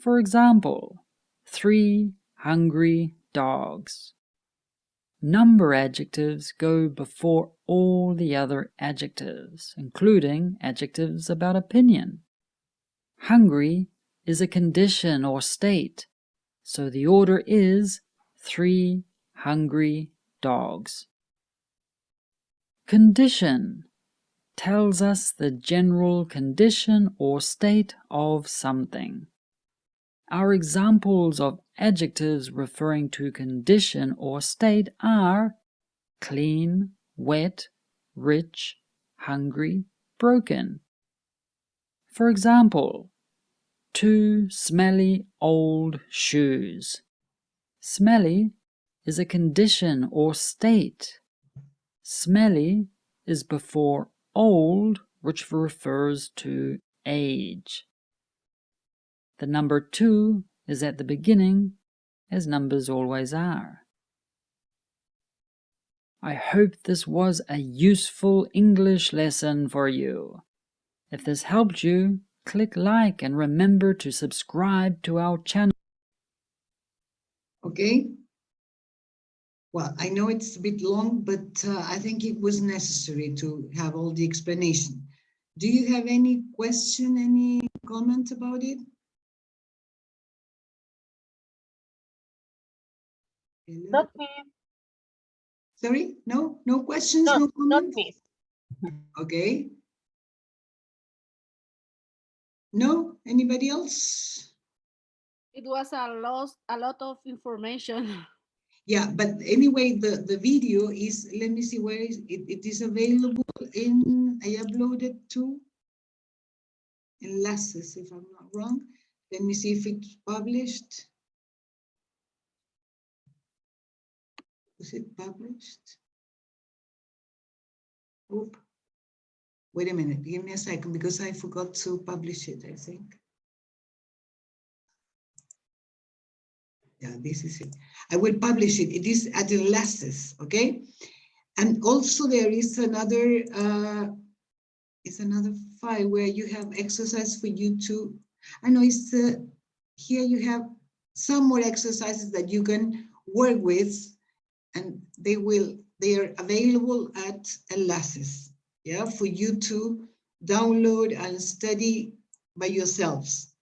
For example, 3 hungry dogs. Number adjectives go before all the other adjectives, including adjectives about opinion. Hungry is a condition or state, so the order is 3 hungry dogs. Condition tells us the general condition or state of something. Our examples of adjectives referring to condition or state are clean, wet, rich, hungry, broken. For example, 2 smelly old shoes. Smelly is a condition or state. Smelly is before old, which refers to age. The number 2 is at the beginning, as numbers always are. I hope this was a useful English lesson for you. If this helped you, click like and remember to subscribe to our channel. Okay. Well, I know it's a bit long, but I think it was necessary to have all the explanation. Do you have any question, any comment about it? Hello? Not me. Sorry? No? No questions? No, No not comments? me. Okay. No? Anybody else? It was a lot of information. Yeah, but anyway, the video is, let me see where is it. It is available in, I uploaded to Enlaces, if I'm not wrong. Let me see if it's published. Was it published? Oop. Wait a minute, give me a second because I forgot to publish it, I think. Yeah, this is it. I will publish it. It is at Enlaces, okay? And also there is another file where you have exercise for you to, I know it's here you have some more exercises that you can work with, and they are available at Enlaces, yeah, for you to download and study by yourselves.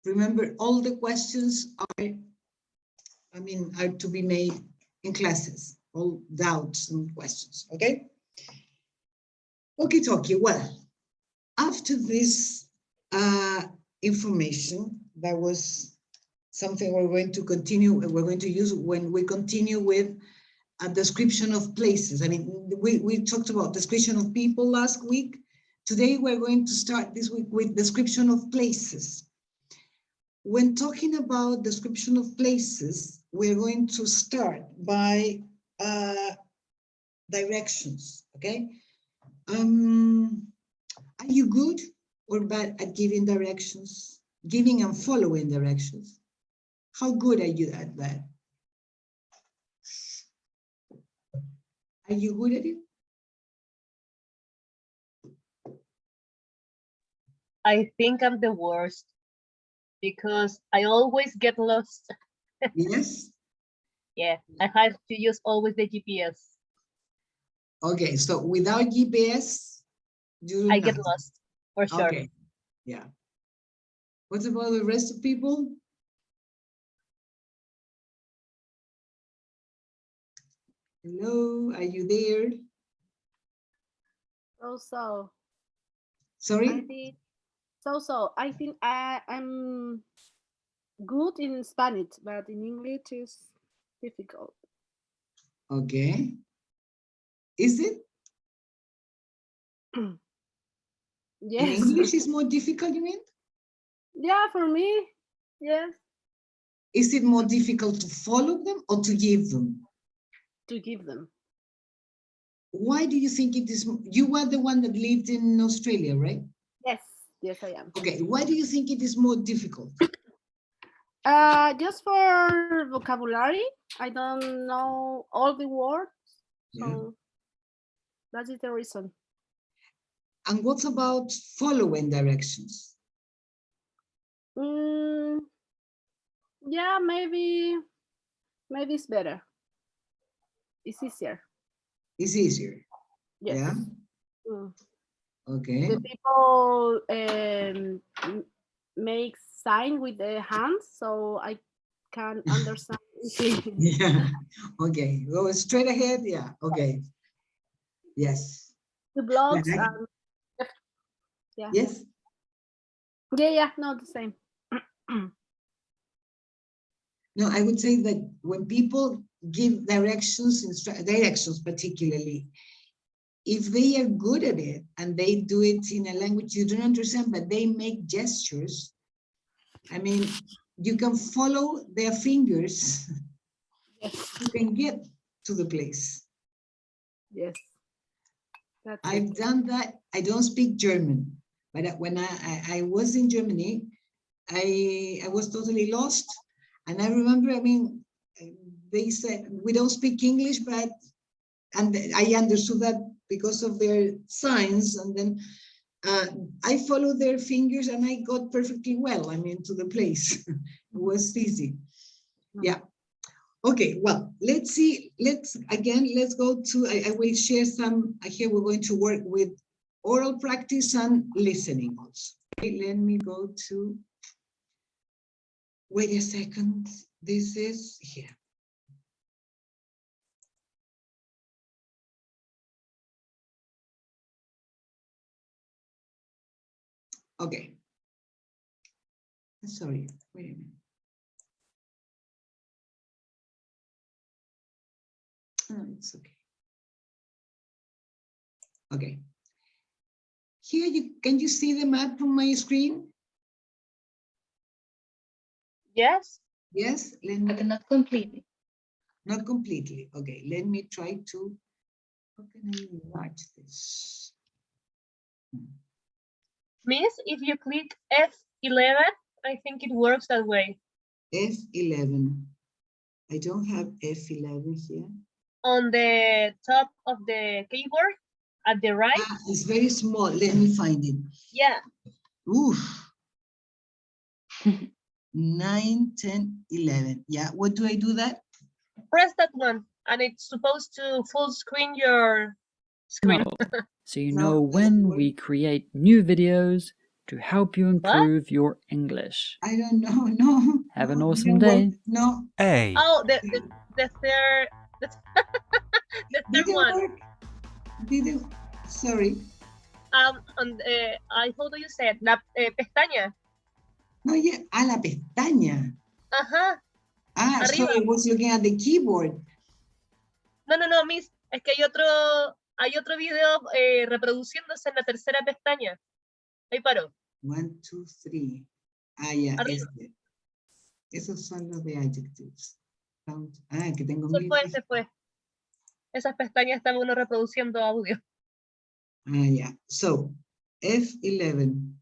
Remember, all the questions are to be made in classes, all doubts and questions, okay? Okay, well, after this information, that was something we're going to continue, we're going to use when we continue with a description of places. I mean, we talked about description of people last week. Today, we're going to start this week with description of places. When talking about description of places, we're going to start by directions, okay? Are you good or bad at giving directions? Giving and following directions? How good are you at that? Are you good at it? I think I'm the worst because I always get lost. Yes? Yeah, I have to use always the GPS. Okay, so without GPS, I get lost, for sure. Okay, yeah. What about the rest of people? Hello, are you there? So. Sorry? I think I'm good in Spanish, but in English is difficult. Okay. Is it? Yes. In English is more difficult, you mean? Yeah, for me, yes. Is it more difficult to follow them or to give them? To give them. Why do you think it is? You were the one that lived in Australia, right? Yes, I am. Okay, why do you think it is more difficult? Just for vocabulary. I don't know all the words, so that is the reason. And what about following directions? Yeah, maybe it's better. It's easier. It's easier. Yes. Yeah. Okay. The people makes sign with the hands so I can understand. Yeah. Okay. Go straight ahead. Yeah. Okay. Yes. The Well, blocks and yeah. yes. Yeah, no, the same. No, I would say that when people give directions, directions particularly, if they are good at it and they do it in a language you don't understand, but they make gestures, I mean, you can follow their fingers. Yes. You can get to the place. Yes. That's I've done that. I don't speak German, but when I was in Germany, I was totally lost. And I remember, I mean, they said, we don't speak English, and I understood that because of their signs. And then I followed their fingers and I got perfectly well, I mean, to the place. It was easy. Yeah. Okay, well, let's see. Let's go to, I will share some, here we're going to work with oral practice and listening also. Okay, let me go to, wait a second. This is here. Okay. Sorry, wait a minute. Oh, it's okay. Okay. Here, can you see the map on my screen? Yes. Yes, let me. But not completely. Not completely. Okay, let me try to, how can I enlarge this? Miss, if you click F11, I think it works that way. F11. I don't have F11 here. On the top of the keyboard, at the right. Ah, it's very small. Let me find it. Yeah. Oof. 9, 10, 11. Yeah, what do I do that? Press that one, and it's supposed to full screen your screen. So you know when we create new videos to help you improve your English. I don't know, no. Have an awesome day. No. A. Oh, the third, the third one. Work. Didn't, sorry. How do you say it? La pestaña. No, yeah, la pestaña. Ajá. Ah, Arriba. so I was looking at the keyboard. No, Miss, es que hay otro video reproduciéndose en la tercera pestaña. Ahí paró. 1, 2, 3. Ah, ya, Arriba. Esos son los de adjectives. Ah, que tengo Se fue. Esas pestañas estaba uno reproduciendo audio. Ah, yeah. So, F11.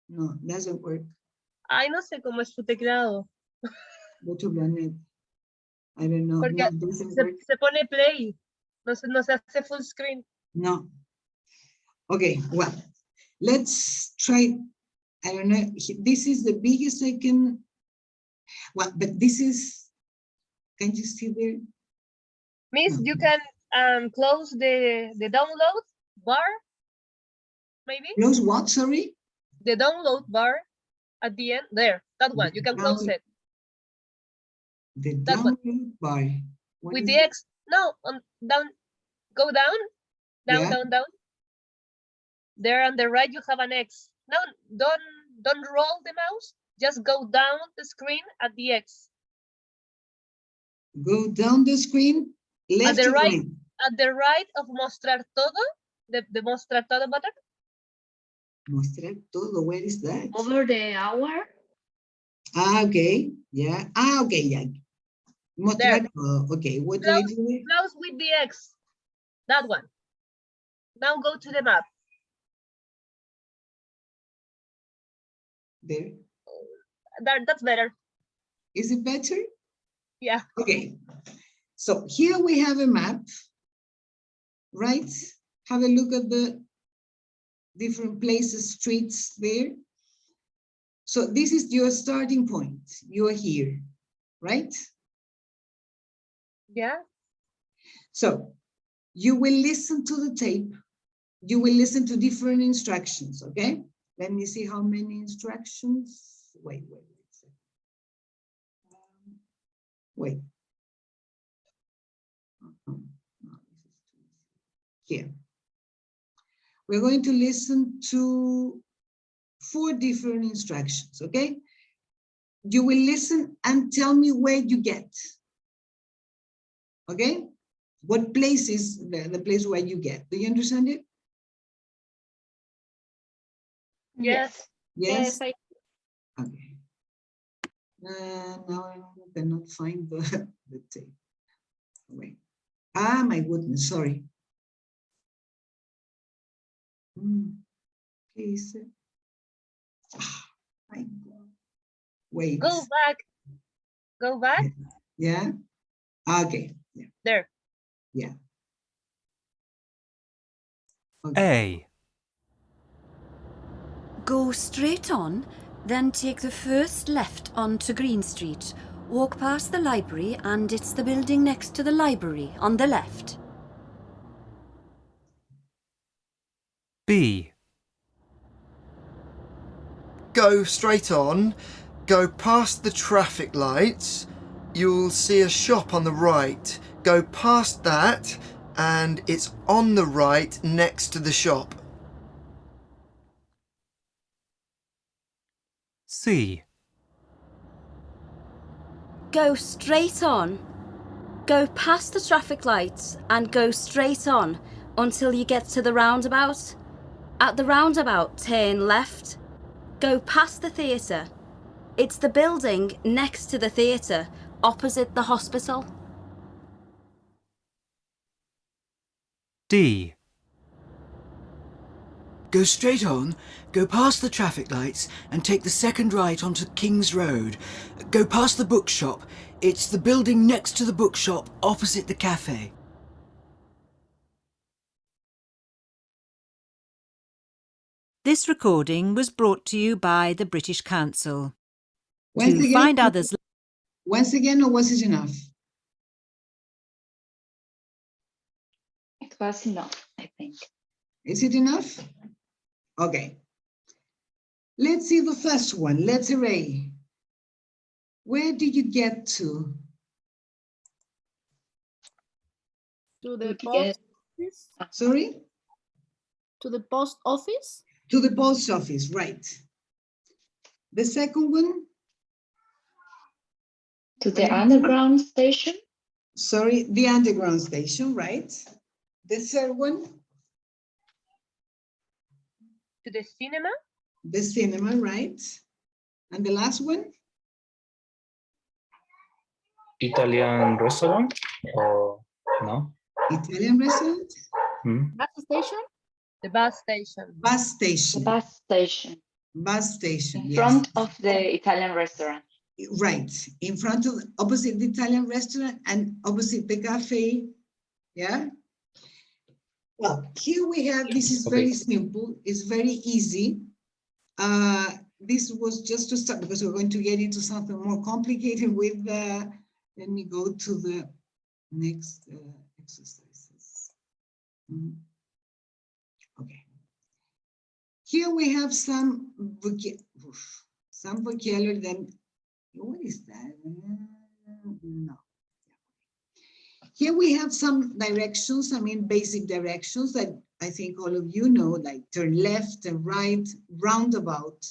No, doesn't work. Ay, no sé cómo es su teclado. Go to planet. I don't know. Porque No, doesn't work. se pone play. No se hace full screen. No. Okay, well, let's try. I don't know. This is the biggest I can. Well, but this is. Can you see there? Miss, you can close the download bar, maybe? Close what, sorry? The download bar at the end, there, that one, you can close it. The that download one. bar. With the X, no, down, go down, Yeah. down. There on the right, you have an X. No, don't roll the mouse, just go down the screen at the X. Go down the screen, left to right. At the right of mostrar todo, the mostrar todo button. Mostrar todo, where is that? Over the hour. Ah, okay, yeah. Ah, okay, yeah. Mostrar todo, okay. What do I do? Close with the X, that one. Now go to the map. There. That's better. Is it better? Yeah. Okay. So here we have a map, right? Have a look at the different places, streets there. So this is your starting point. You are here, right? Yeah. So you will listen to the tape. You will listen to different instructions, okay? Let me see how many instructions. Wait. Wait. No, here. We're going to listen to 4 different instructions, okay? You will listen and tell me where you get. Okay? What place is the place where you get? Do you understand it? Yes. Yes? I Okay. Now I cannot find the tape. Wait. Ah, my goodness, sorry. Please. My God. Wait. Go back. Go back. Yeah. Okay. Yeah. There. Yeah. A. Go straight on, then take the first left onto Green Street. Walk past the library and it's the building next to the library on the left. B. Go straight on, go past the traffic lights, you'll see a shop on the right. Go past that and it's on the right next to the shop. C. Go straight on, go past the traffic lights and go straight on until you get to the roundabout. At the roundabout, turn left. Go past the theatre. It's the building next to the theatre, opposite the hospital. D. Go straight on, go past the traffic lights and take the second right onto King's Road. Go past the bookshop. It's the building next to the bookshop opposite the cafe. This recording was brought to you by the British Council. Once To again, find others... Once again, or was it enough? It was enough, I think. Is it enough? Okay. Let's see the first one, letter A. Where did you get to? to the post office. Sorry? To the post office. To the post office, right. The second one? To the underground station. Sorry, the underground station, right. The third one? To the cinema. The cinema, right. And the last one? Italian restaurant or no? Italian restaurant? Bus station? The bus station. Bus station. The bus station. Bus station, In yes. front of the Italian restaurant. Right, in front of, opposite the Italian restaurant and opposite the cafe, yeah? Well, here we have, this is very simple, it's very easy. This was just to start, because we're going to get into something more complicated with let me go to the next exercises. Okay. Here we have some vocabulary. Then what is that? No. Here we have some directions, I mean basic directions that I think all of you know, like turn left and right, roundabout,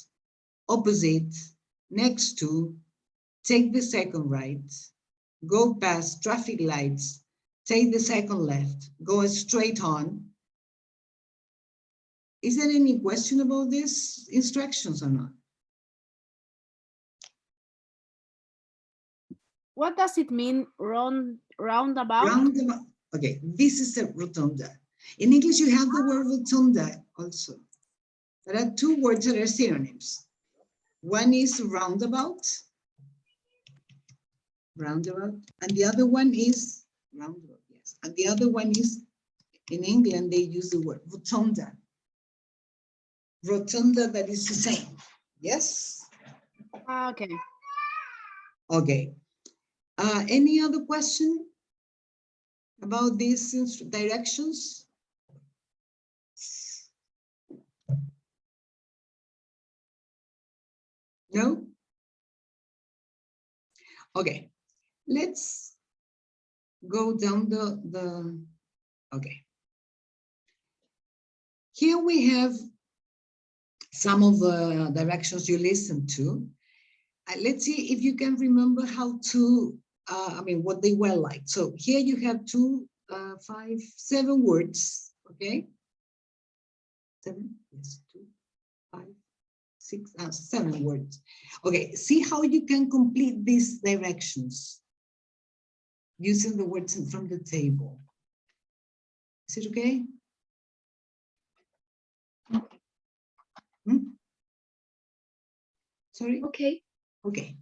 opposite, next to, take the second right, go past traffic lights, take the second left, go straight on. Is there any question about these instructions or not? What does it mean, roundabout? Roundabout. Okay, this is a rotunda. In English, you have the word rotunda also. There are two words that are synonyms. One is roundabout, and the other one is roundabout, yes. And the other one is, in England, they use the word rotunda. Rotunda, that is the same, yes? Okay. Okay. Any other question about these directions? No? Okay, let's go down okay. Here we have some of the directions you listened to. Let's see if you can remember how to, what they were like. So here you have 7 words, okay? 7, yes, 2, 5, 6, 7 words. Okay, see how you can complete these directions using the words from the table. Is it okay? Hmm? Sorry? Okay. Okay.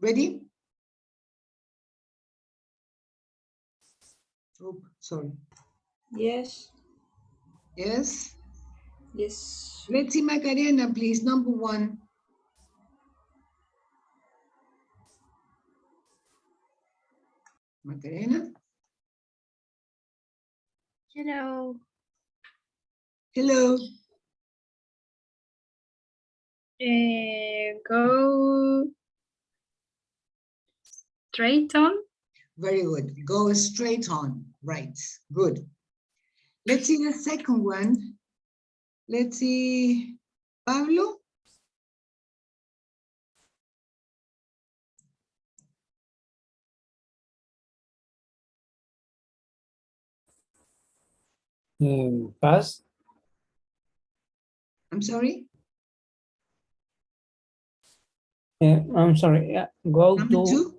Ready? Oh, sorry. Yes. Yes? Yes. Let's see Macarena, please, number 1. Macarena? Hello. Hello. Go straight on. Very good. Go straight on. Right. Good. Let's see the second one. Let's see. Pablo? Pass. I'm sorry? I'm sorry. Go Number to 2?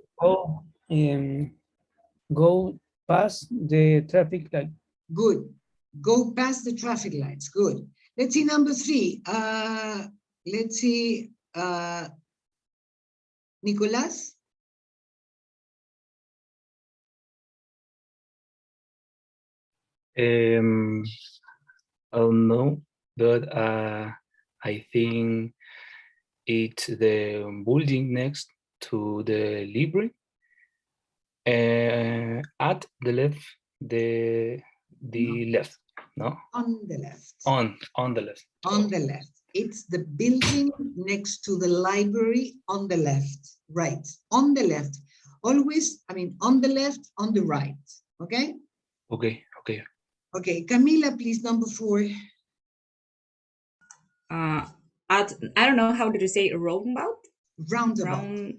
go past the traffic light. Good. Go past the traffic lights. Good. Let's see number 3. Let's see. Nicolas? I don't know, but I think it's the building next to the library. At the left, the left, no? On the left. On the left. On the left. It's the building next to the library on the left. Right. On the left. Always, on the left, on the right. Okay? Okay. Okay. Camila, please, number 4. At I don't know how did you say roundabout? Roundabout.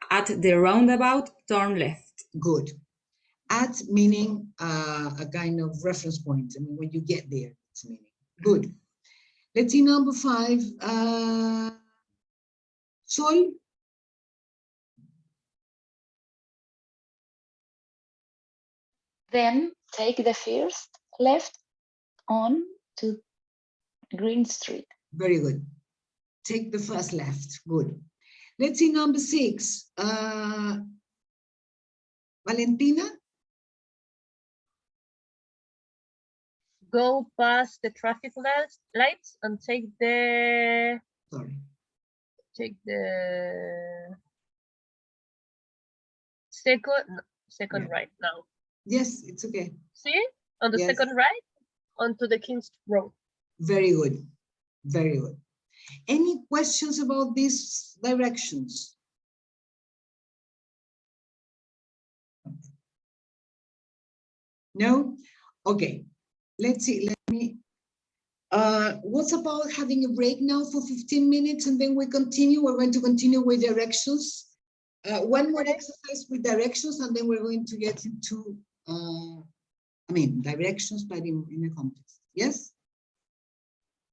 At the roundabout, turn left. Good. At meaning a kind of reference point. When you get there, it's meaning. Good. Let's see number 5. Sol. Then take the first left on to Green Street. Very good. Take the first left. Good. Let's see number 6. Valentina? Go past the traffic lights and take the take the second Yeah. right now. Yes, it's okay. See? On the Yes. second right, onto the King's Road. Very good. Very good. Any questions about these directions? No? Okay. Let's see. Let me. What's about having a break now for 15 minutes and then we continue? We're going to continue with directions. One more exercise with directions and then we're going to get into, directions, but in a context. Yes?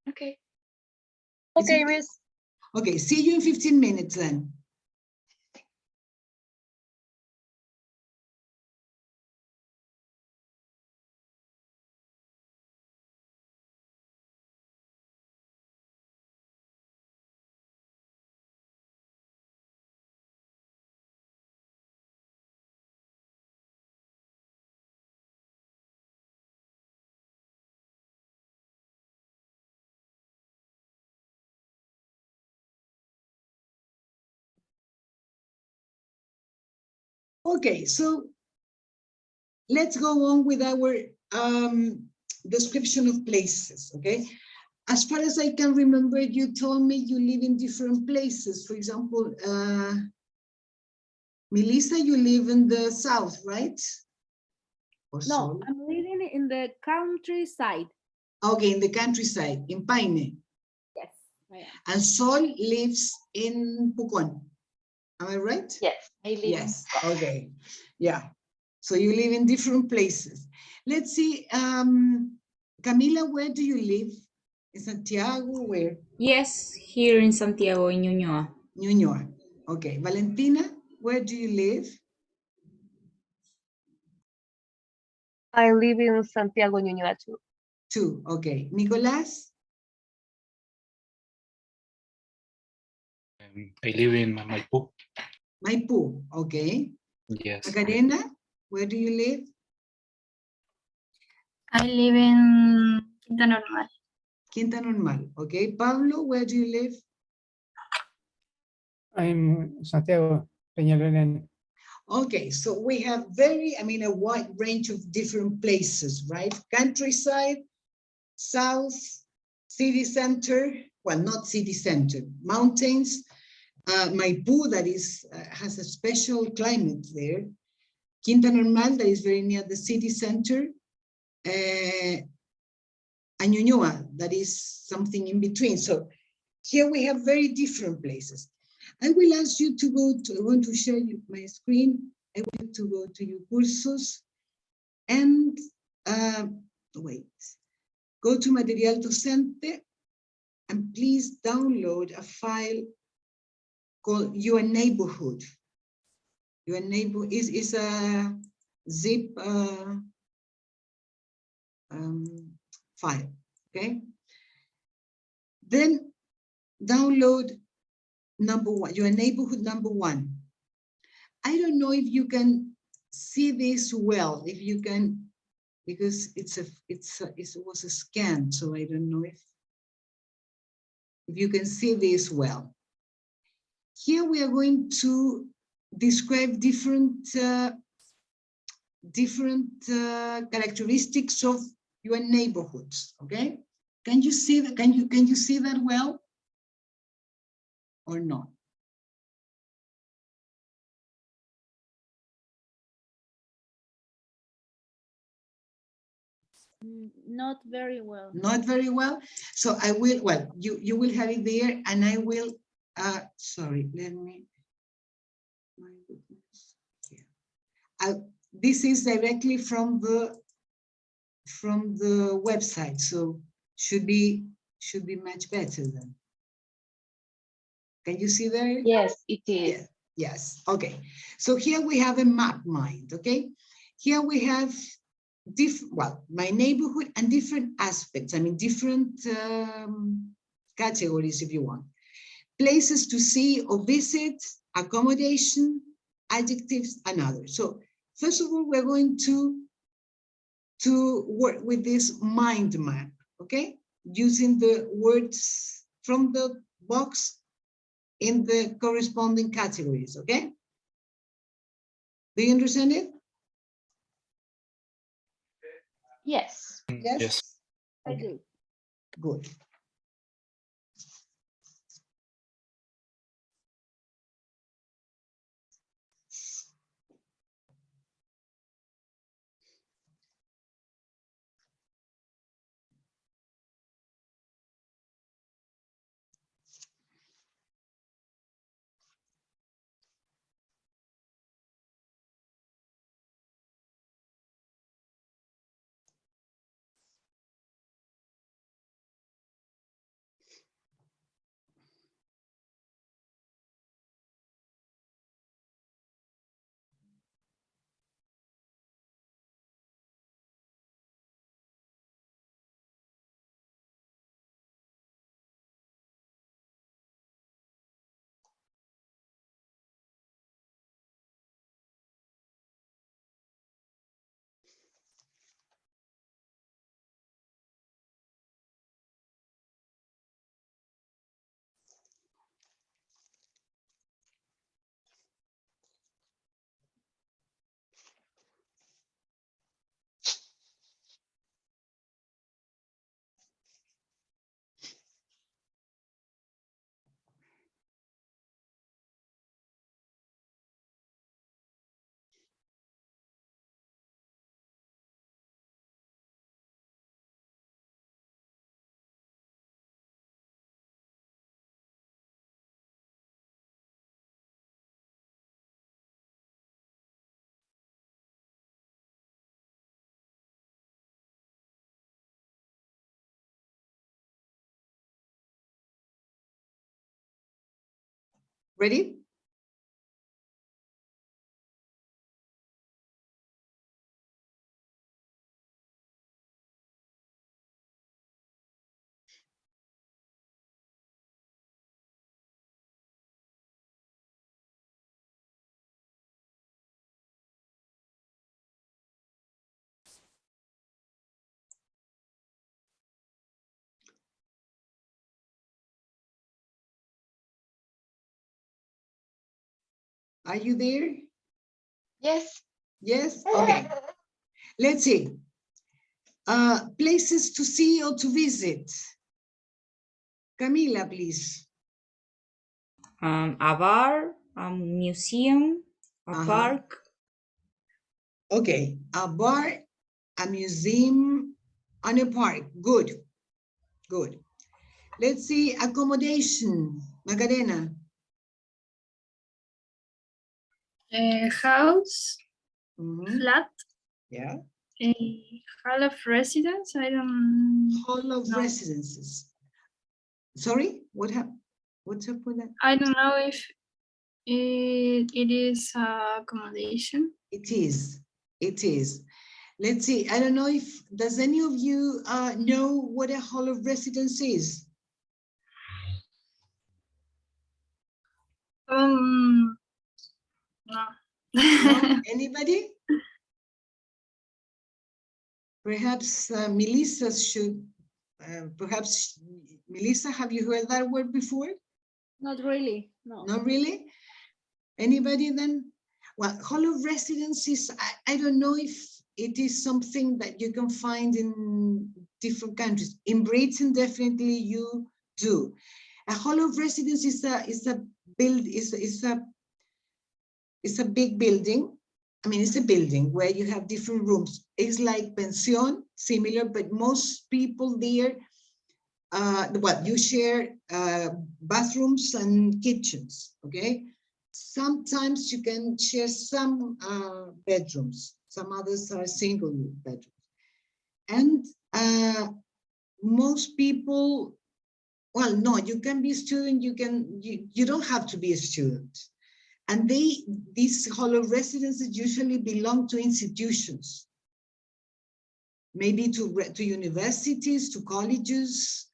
Okay. Okay, Miss. Okay, see you in 15 minutes then. Okay, so let's go on with our description of places, okay? As far as I can remember, you told me you live in different places. For example, Melissa, you live in the south, right? Or No, Sol? I'm living in the countryside. Okay, in the countryside, in Paine. Yes, I am. And Sol lives in Pucón. Am I right? Yes, I live Yes, in okay. Yeah. So you live in different places. Let's see, Camila, where do you live? In Santiago, where? Yes, here in Santiago, in Ñuñoa. Ñuñoa. Okay. Valentina, where do you live? I live in Santiago, Ñuñoa too. Two. Okay. Nicolás? I live in Maipú. Maipú. Okay. Yes. Macarena, where do you live? I live in Quinta Normal. Quinta Normal. Okay. Pablo, where do you live? I'm Santiago, Peñalolén. Okay, so we have a wide range of different places, right? Countryside, south, city center, well, not city center, mountains, Maipú, that is, has a special climate there, Quinta Normal, that is very near the city center, and Ñuñoa, that is something in between. So here we have very different places. I will ask you to go to, I want to share my screen. I want you to go to your cursos and wait, go to Material Docente and please download a file called Your Neighborhood. Your neighbor is a zip file, okay? Then download number one, Your Neighborhood number one. I don't know if you can see this well, if you can, because it was a scan, so I don't know if you can see this well. Here we are going to describe different characteristics of your neighborhoods. Okay, can you see that? Can you see that well, or not? Not very well. Not very well. So I will. Well, you will have it there, and I will. Sorry, let me. My goodness. Yeah. This is directly from the website, so should be much better then. Can you see there? Yes, it is. Yeah. Yes. Okay. So here we have a map mind. Okay. Here we have my neighborhood and different aspects. I mean, different categories, if you want. Places to see or visit, accommodation, adjectives, and others. So first of all, we're going to work with this mind map, okay? Using the words from the box in the corresponding categories, okay? Do you understand it? Yes. Yes? I do. Good. Ready? Are you there? Yes. Yes? Okay. Let's see. Places to see or to visit. Camila, please. A bar, a museum, a park. Okay, a bar, a museum, and a park. Good, good. Let's see, accommodation. Macarena. House, flat, Yeah. hall of residence. I don't Hall of know. residences. Sorry, what happened? What's up with that? I don't know if it is accommodation. It is. It is. Let's see. I don't know if, does any of you know what a hall of residence is? No. No? Anybody? Perhaps Melissa should, perhaps Melissa, have you heard that word before? Not really. No. Not really? Anybody then? Well, hall of residence is, I don't know if it is something that you can find in different countries. In Britain, definitely you do. A hall of residence is a big building. I mean, it's a building where you have different rooms. It's like pension, similar, but most people there, you share bathrooms and kitchens, okay? Sometimes you can share some bedrooms, some others are single bedrooms. And most people, well, no, you can be a student, you don't have to be a student. And these hall of residences usually belong to institutions, maybe to universities, to colleges,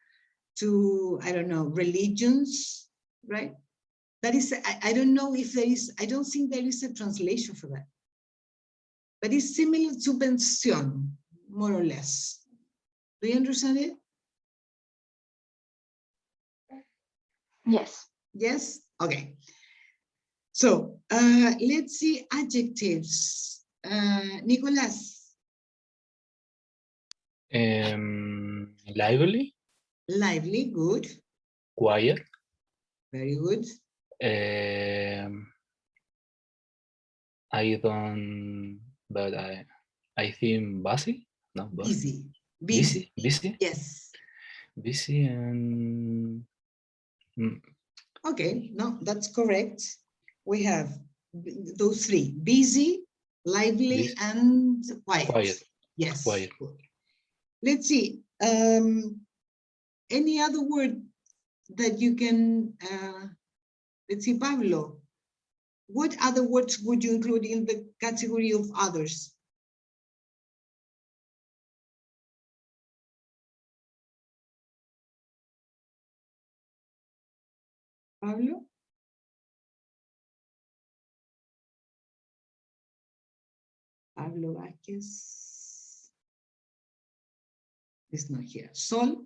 to, I don't know, religions, right? That is, I don't know if there is, I don't think there is a translation for that. But it's similar to pension, more or less. Do you understand it? Yes. Yes? Okay. So let's see adjectives. Nicolas. Lively, Lively, good. quiet, Very good. I don't, but I think busy, no, Busy. busy, busy, Yes. busy, and Okay, no, that's correct. We have those three: busy, lively, busy, and quiet. quiet, Yes. quiet. Good. Let's see. Any other word that you can? Let's see, Pablo. What other words would you include in the category of others? Pablo? Pablo Vázquez is not here. Sol?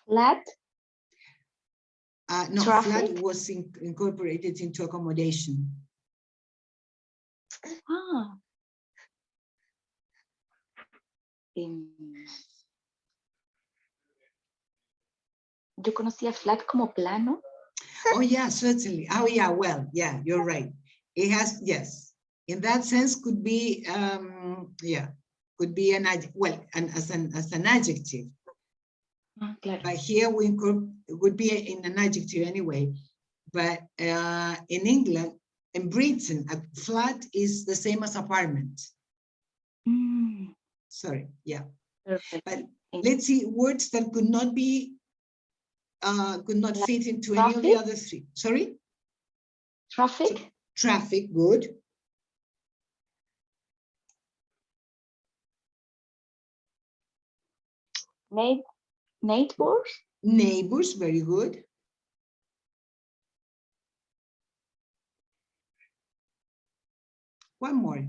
Flat. No, Traffic. flat was incorporated into accommodation. Ah. Yo conocía flat como plano. Oh yeah, certainly. Oh yeah, well, yeah, you're right. It has, yes. In that sense, could be, yeah, could be an as an adjective. Claro. But here it would be in an adjective anyway. But in England, in Britain, a flat is the same as apartment. Sorry, yeah. Perfect. But let's see words that could not be, could not fit into any of the other three. Sorry? Traffic. So, traffic, good. Neighbors. Neighbors, very good. One more.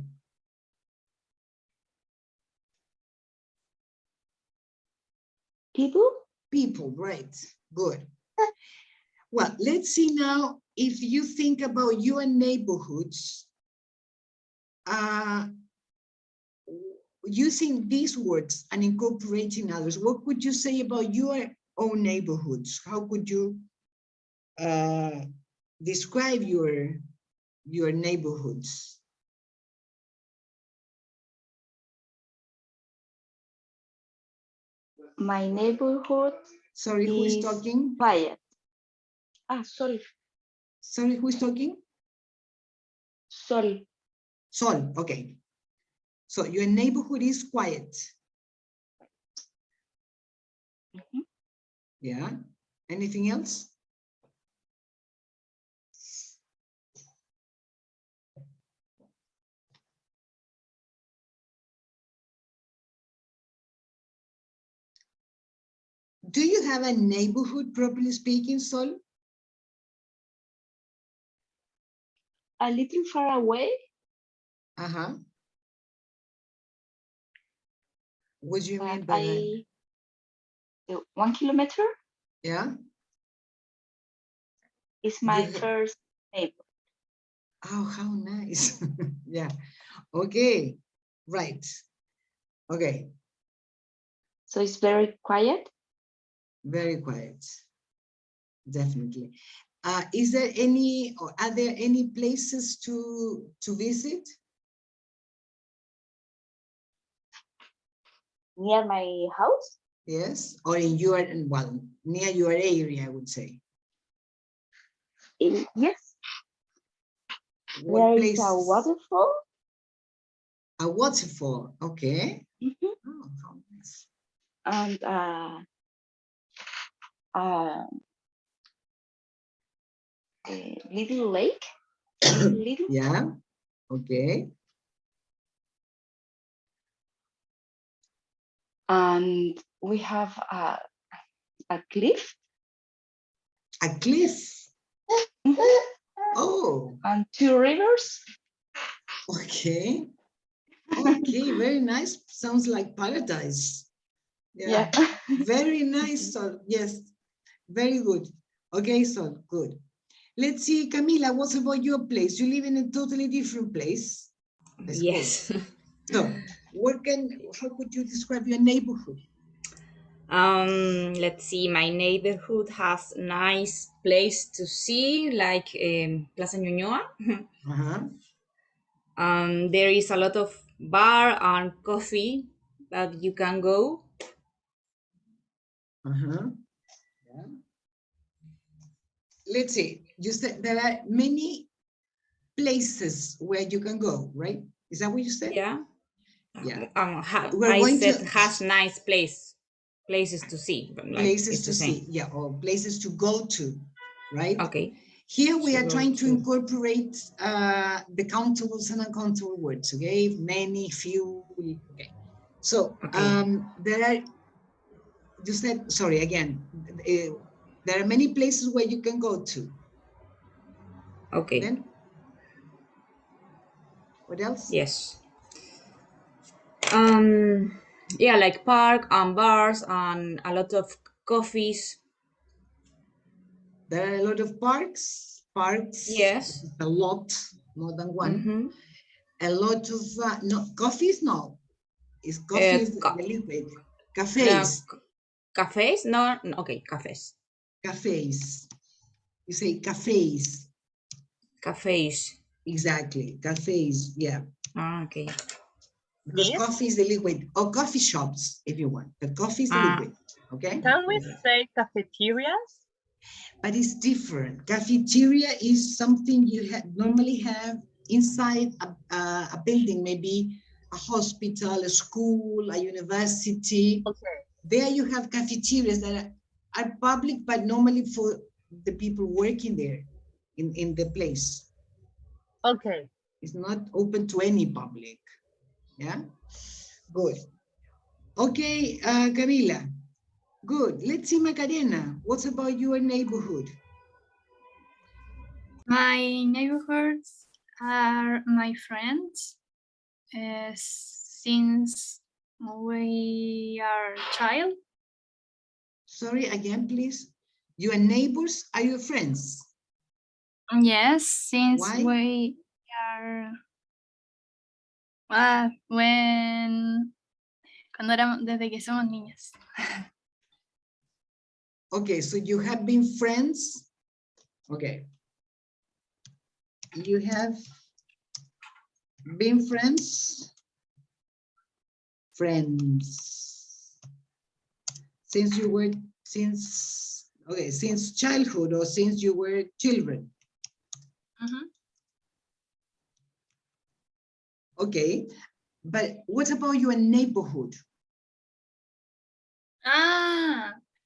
People? People, right. Good. Well, let's see now, if you think about your neighborhoods, using these words and incorporating others, what could you say about your own neighborhoods? How could you describe your neighborhoods? My neighborhood. Sorry, who is talking? Quiet. Sorry. Sorry, who is talking? Sorry. Sol, okay. So your neighborhood is quiet. Yeah. Anything else? Do you have a neighborhood, properly speaking, Sol? A little far away. Uh-huh. What do you mean by that? 1 kilometer. Yeah. Is my first neighbor. Oh, how nice. Yeah. Okay. Right. Okay. So it's very quiet? Very quiet. Definitely. Is there any, or are there any places to visit? Near my house? Yes. Or in your, well, near your area, I would say. Yes. What There is a waterfall. A waterfall. Okay. Mm-hmm. Oh, how nice. And a little lake. Little. Yeah. Okay. And we have a cliff. A cliff. Mm-hmm. Oh. And 2 rivers. Okay. Okay, very nice. Sounds like paradise. Yeah. Very nice. So, yes, very good. Okay, so good. Let's see, Camila, what's about your place? You live in a totally different place, I suppose. Yes. So, how could you describe your neighborhood? Let's see. My neighborhood has nice place to see, like Plaza Ñuñoa. Uh-huh. There is a lot of bar and coffee that you can go. Uh-huh. Yeah. Let's see. You said there are many places where you can go, right? Is that what you said? Yeah. Yeah. I going said to has nice places to see. But like places it's to the same. see, yeah, or places to go to, right? Okay. Here we To are go trying to to. incorporate the countables and uncountable words, okay? Many, few, okay. So there are, you said, sorry, again, there are many places where you can go to. Okay. Then, what else? Yes. Yeah, like park and bars and a lot of coffees. There are a lot of parks. Yes. A lot, more than one. Mm-hmm. A lot of, no, coffees, no. Coffee is the liquid. Cafes. Cafes? No, okay, cafes. Cafes. You say cafes. Cafes. Exactly, cafes, yeah. Okay. Because Yes. coffee is the liquid, or coffee shops, if you want. But coffee is the liquid, okay? Can we say cafeterias? But it's different. Cafeteria is something you normally have inside a building, maybe a hospital, a school, a university. Okay. There you have cafeterias that are public, but normally for the people working there in the place. Okay. It's not open to any public. Yeah, good. Okay, Camila, good. Let's see, Macarena, what's about your neighborhood? My neighborhoods are my friends since we are child. Sorry, again, please. Your neighbors are your friends? Yes, since Why? we are desde que somos niños. Okay, so you have been friends. Okay. You have been friends. Since you were, since childhood or since you were children. Mm-hmm. Okay, but what about your neighborhood?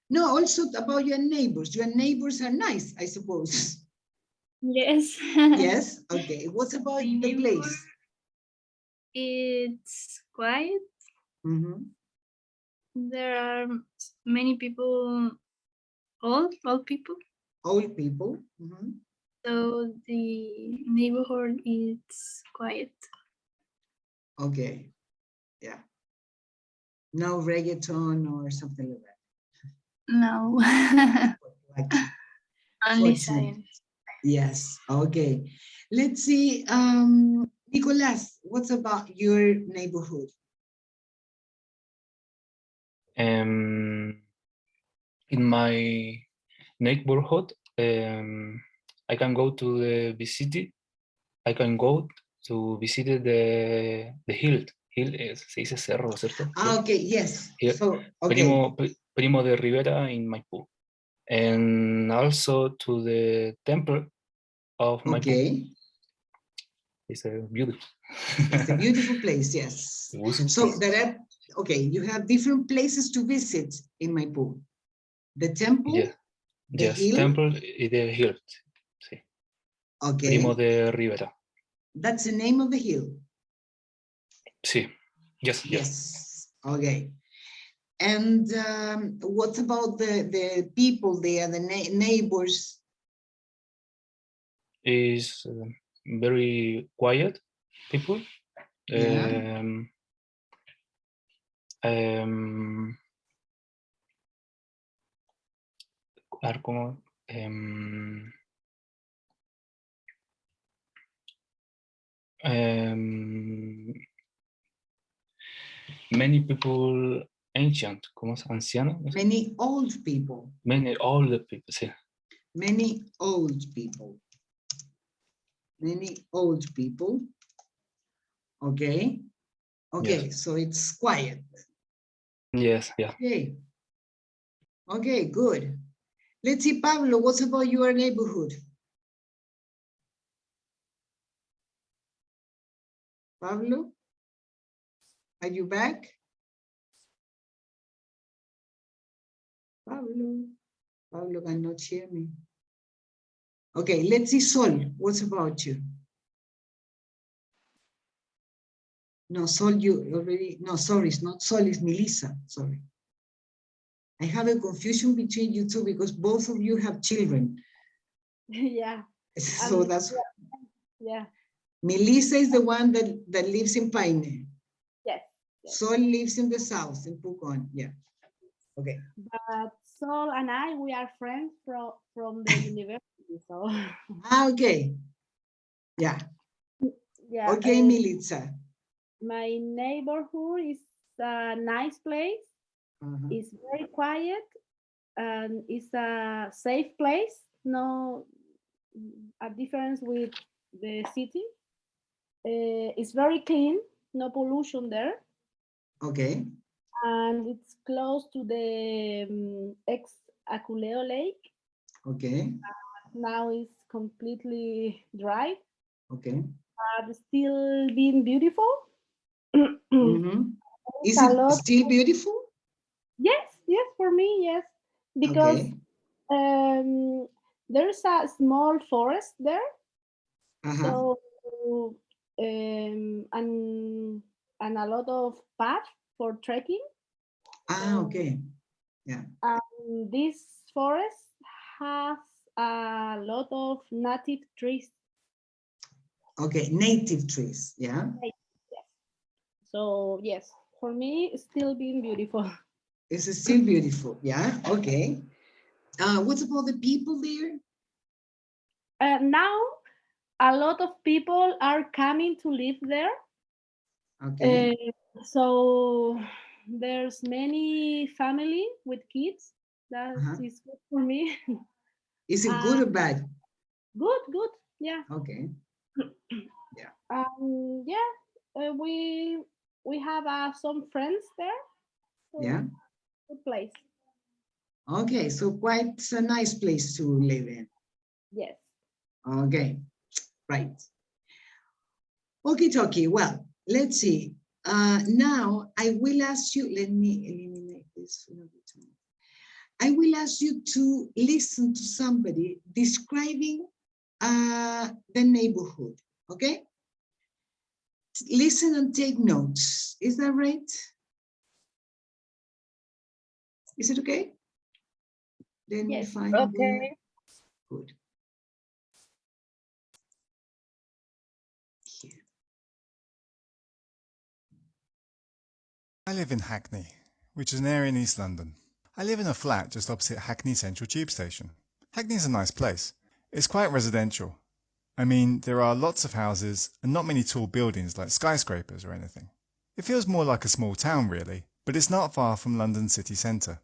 No, also about your neighbors. Your neighbors are nice, I suppose. Yes. Yes, okay. What about the place? It's quiet. Mm-hmm. There are many people, old people. Old people. Mm-hmm. So the neighborhood is quiet. Okay, yeah. No reggaeton or something like that. No. Only silence. Yes, okay. Let's see, Nicolas, what's about your neighborhood? In my neighborhood, I can go to the visit. I can go to visit the hill. Hill se dice cerro, ¿cierto? Ah, okay, yes. Hill. So, okay. Primo de Rivera in Maipú. And also to the temple of Maipú. Okay. It's a beautiful. It's a beautiful place, yes. So there are, okay, you have different places to visit in Maipú. The temple, yeah. the Yes, hill. temple y the hill. Sí. Okay. Primo de Rivera. That's the name of the hill. Sí. Yes. Yes. Okay. And what about the people there, the neighbors? Is very quiet people. Yeah. Are como Um, um, many people ancient, ¿cómo es? Anciano. Many old people. Many old people, sí. Many old people. Many old people. Okay. Okay, Yes. so it's quiet. Yes, yeah. Okay. Okay, good. Let's see, Pablo, what about your neighborhood? Pablo, are you back? Pablo cannot hear me. Okay, let's see, Sol, what about you? No, Sol, you already, no, sorry, it's not Sol, it's Melissa, sorry. I have a confusion between you two because both of you have children. Yeah. So that's, Yeah. Melissa is the one that lives in Paine. Yes. Sol lives in the south, in Pucón, yeah. Okay. But Sol and I, we are friends from the university. So. Okay. Yeah. Yeah. Okay, Melissa. My neighborhood is a nice place. It's very quiet and it's a safe place. No, a difference with the city. It's very clean, no pollution there. Okay. And it's close to the ex-Aculeo Lake. Okay. Now it's completely dry, Okay. but still being beautiful. Is A it lot still beautiful? Yes, for me, yes. Because Okay. there's a small forest there. Uh-huh. So and a lot of paths for trekking. Ah, okay. Yeah. This forest has a lot of native trees. Okay, native trees, yeah. Yes. So yes, for me, it's still being beautiful. It's still beautiful, yeah. Okay. What about the people there? Now, a lot of people are coming to live there. Okay. So there's many family with kids. That is good for me. Is it good or bad? Good. Yeah. Okay. Yeah. Yeah. We have some friends there. So Yeah. good place. Okay, so quite a nice place to live in. Yes. Okay, right. Okay, well, let's see. Now I will ask you, let me eliminate this. I will ask you to listen to somebody describing the neighborhood, okay? Listen and take notes. Is that right? Is it okay? Let me find Okay. Good. I live in Hackney, which is an area in East London. I live in a flat just opposite Hackney Central Tube Station. Hackney's a nice place. It's quite residential. I mean, there are lots of houses and not many tall buildings like skyscrapers or anything. It feels more like a small town really, but it's not far from London city centre.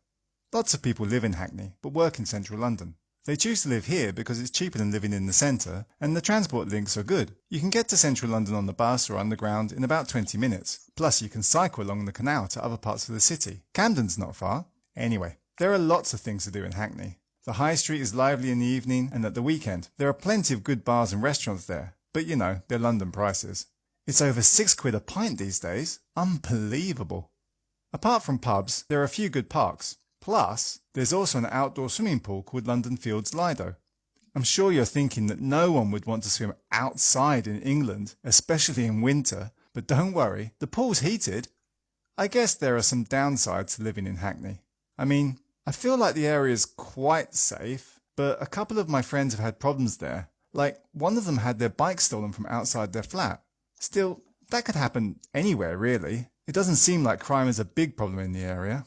Lots of people live in Hackney, but work in central London. They choose to live here because it's cheaper than living in the centre, and the transport links are good. You can get to central London on the bus or underground in about 20 minutes. Plus you can cycle along the canal to other parts of the city. Camden's not far. Anyway, there are lots of things to do in Hackney. The high street is lively in the evening and at the weekend. There are plenty of good bars and restaurants there, but you know, they're London prices. It's over £6 a pint these days. Unbelievable. Apart from pubs, there are a few good parks. Plus, there's also an outdoor swimming pool called London Fields Lido. I'm sure you're thinking that no one would want to swim outside in England, especially in winter, but don't worry, the pool's heated. I guess there are some downsides to living in Hackney. I mean, I feel like the area's quite safe, but a couple of my friends have had problems there. Like, one of them had their bike stolen from outside their flat. Still, that could happen anywhere really. It doesn't seem like crime is a big problem in the area.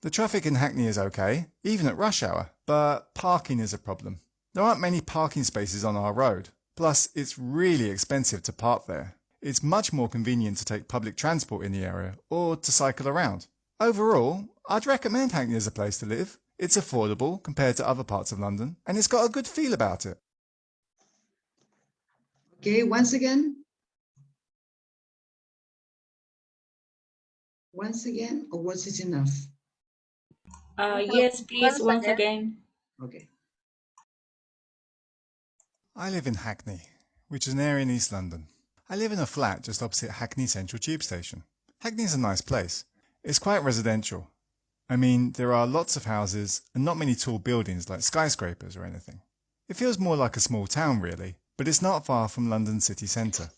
The traffic in Hackney is okay, even at rush hour. but parking is a problem. There aren't many parking spaces on our road. Plus, it's really expensive to park there. It's much more convenient to take public transport in the area or to cycle around. Overall, I'd recommend Hackney as a place to live. It's affordable compared to other parts of London, and it's got a good feel about it. Okay, once again. Once again, or was it enough? Yes, please, once again. Okay. I live in Hackney, which is an area in East London. I live in a flat just opposite Hackney Central Tube Station. Hackney is a nice place. It's quite residential. I mean, there are lots of houses and not many tall buildings like skyscrapers or anything. It feels more like a small town really, but it's not far from London city centre.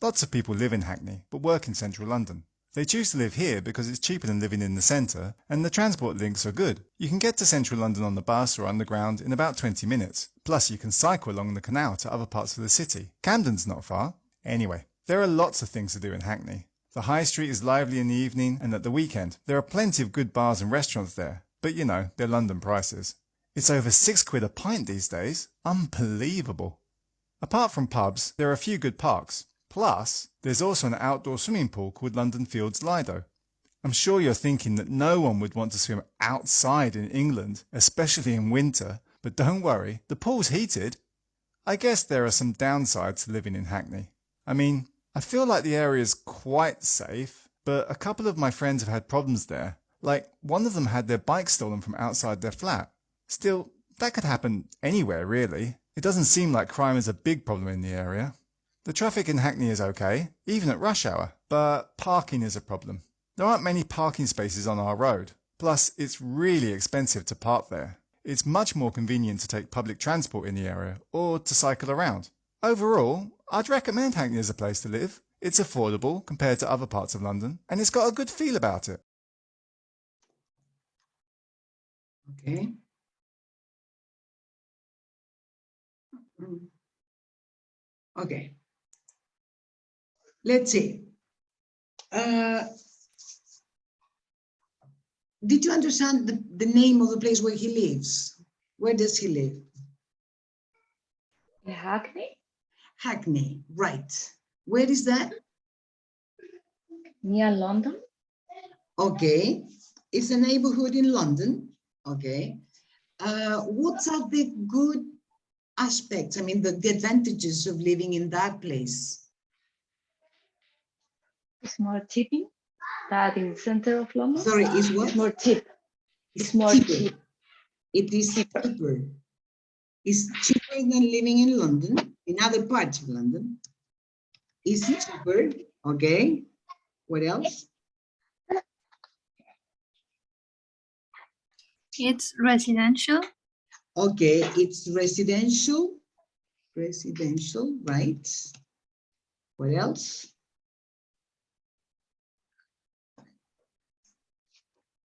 Lots of people live in Hackney, but work in central London. They choose to live here because it's cheaper than living in the centre, and the transport links are good. You can get to central London on the bus or underground in about 20 minutes. Plus you can cycle along the canal to other parts of the city. Camden's not far. Anyway, there are lots of things to do in Hackney. The high street is lively in the evening and at the weekend. There are plenty of good bars and restaurants there, but you know, they're London prices. It's over £6 a pint these days. Unbelievable. Apart from pubs, there are a few good parks. Plus, there's also an outdoor swimming pool called London Fields Lido. I'm sure you're thinking that no one would want to swim outside in England, especially in winter, but don't worry, the pool's heated. I guess there are some downsides to living in Hackney. I mean, I feel like the area is quite safe, but a couple of my friends have had problems there. Like, one of them had their bike stolen from outside their flat. Still, that could happen anywhere really. It doesn't seem like crime is a big problem in the area. The traffic in Hackney is okay, even at rush hour, but parking is a problem. There aren't many parking spaces on our road. Plus, it's really expensive to park there. It's much more convenient to take public transport in the area or to cycle around. Overall, I'd recommend Hackney as a place to live. It's affordable compared to other parts of London, and it's got a good feel about it. Okay. Okay. Let's see. Did you understand the name of the place where he lives? Where does he live? Hackney? Hackney, right. Where is that? Near London. Okay. It's a neighborhood in London. Okay. What are the good aspects, I mean, the advantages of living in that place? It's more cheaping than in the center of London. Sorry, is what? It's more cheap. It's more cheap. It is cheaper. It's cheaper than living in London, in other parts of London. Is it cheaper? Okay. What else? It's residential. Okay, it's residential. Residential, right. What else?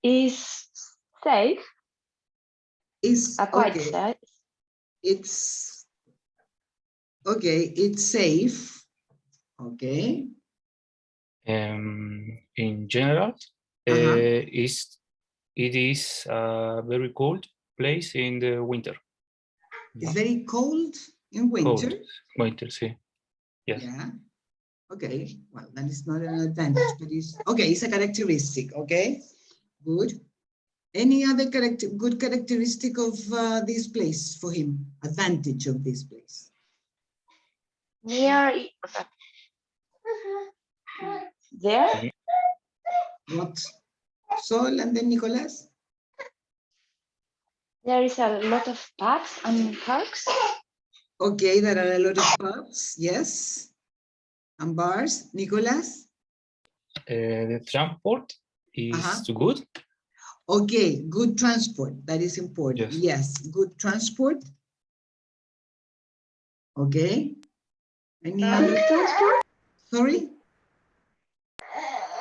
Is safe. Is quite okay. safe. It's okay, it's safe. Okay. In general, it is a very cold place in the winter. It's very cold in winter. Cold. Winter, sí. Yes. Yeah. Okay. Well, that is not an advantage, but it's okay. It's a characteristic. Okay. Good. Any other good characteristic of this place for him? Advantage of this place? Near there. What? Sol and then Nicolas? There is a lot of pubs and parks. Okay, there are a lot of pubs, yes. And bars. Nicolas? The transport is too good. Okay, good transport. That is important. Yes, good transport. Okay. Any other transport? Sorry?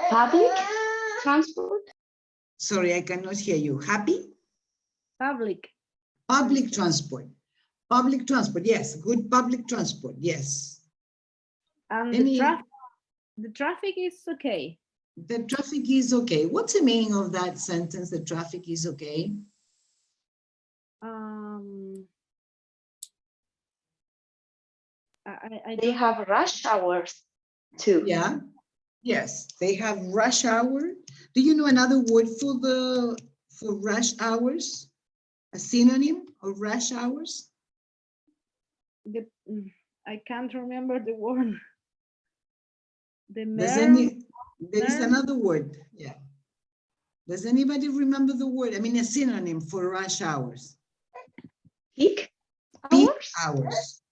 Public transport? Sorry, I cannot hear you. Happy? Public. Public transport. Public transport, yes. Good public transport, yes. And the traffic is okay. The traffic is okay. What's the meaning of that sentence? The traffic is okay. They have rush hours too. Yeah. Yes, they have rush hour. Do you know another word for rush hours? A synonym of rush hours? I can't remember the word. There is another word. Yeah. Does anybody remember the word? I mean, a synonym for rush hours. Peak Peak hours.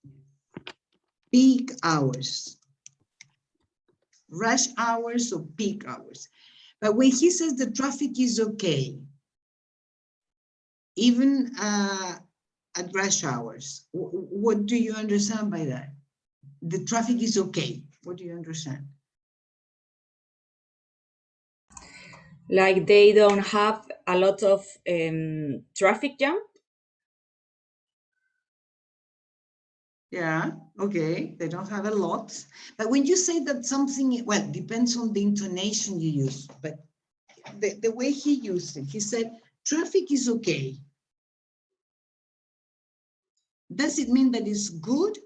Peak hours. Rush hours or peak hours. But when he says the traffic is okay, even at rush hours, what do you understand by that? The traffic is okay. What do you understand? Like they don't have a lot of traffic jam. Yeah, okay, they don't have a lot. But when you say that something, well, depends on the intonation you use, but the way he used it, he said, traffic is okay. Does it mean that it's good?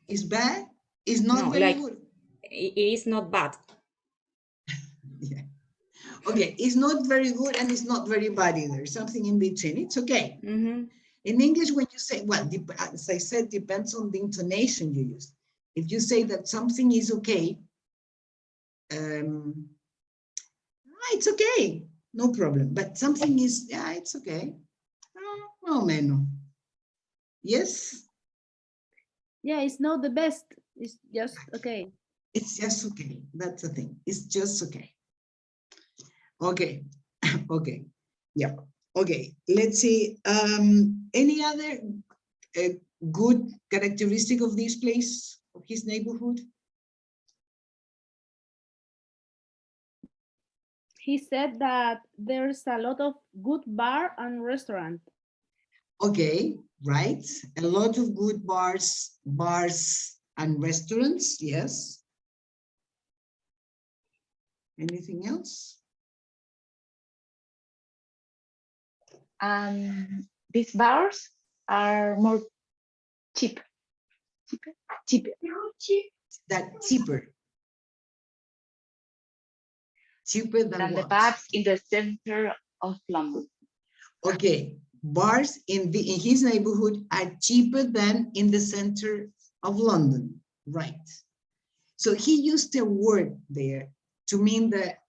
It's bad? It's not No, very like good? it is not bad. Yeah. Okay, it's not very good and it's not very bad either. Something in between, it's okay. In English, when you say, well, as I said, depends on the intonation you use. If you say that something is okay, it's okay, no problem. But something is, yeah, it's okay. Oh, menos. Yes? Yeah, it's not the best. It's just okay. It's just okay. That's the thing. It's just okay. Okay. Okay. Yeah. Okay. Let's see. Any other good characteristic of this place, of his neighborhood? He said that there's a lot of good bar and restaurant. Okay, right. A lot of good bars and restaurants, yes. Anything else? These bars are more cheap. Cheaper. That cheaper. Cheaper than the what? pubs in the center of London. Okay, bars in his neighborhood are cheaper than in the center of London, right? So he used a word there to mean that,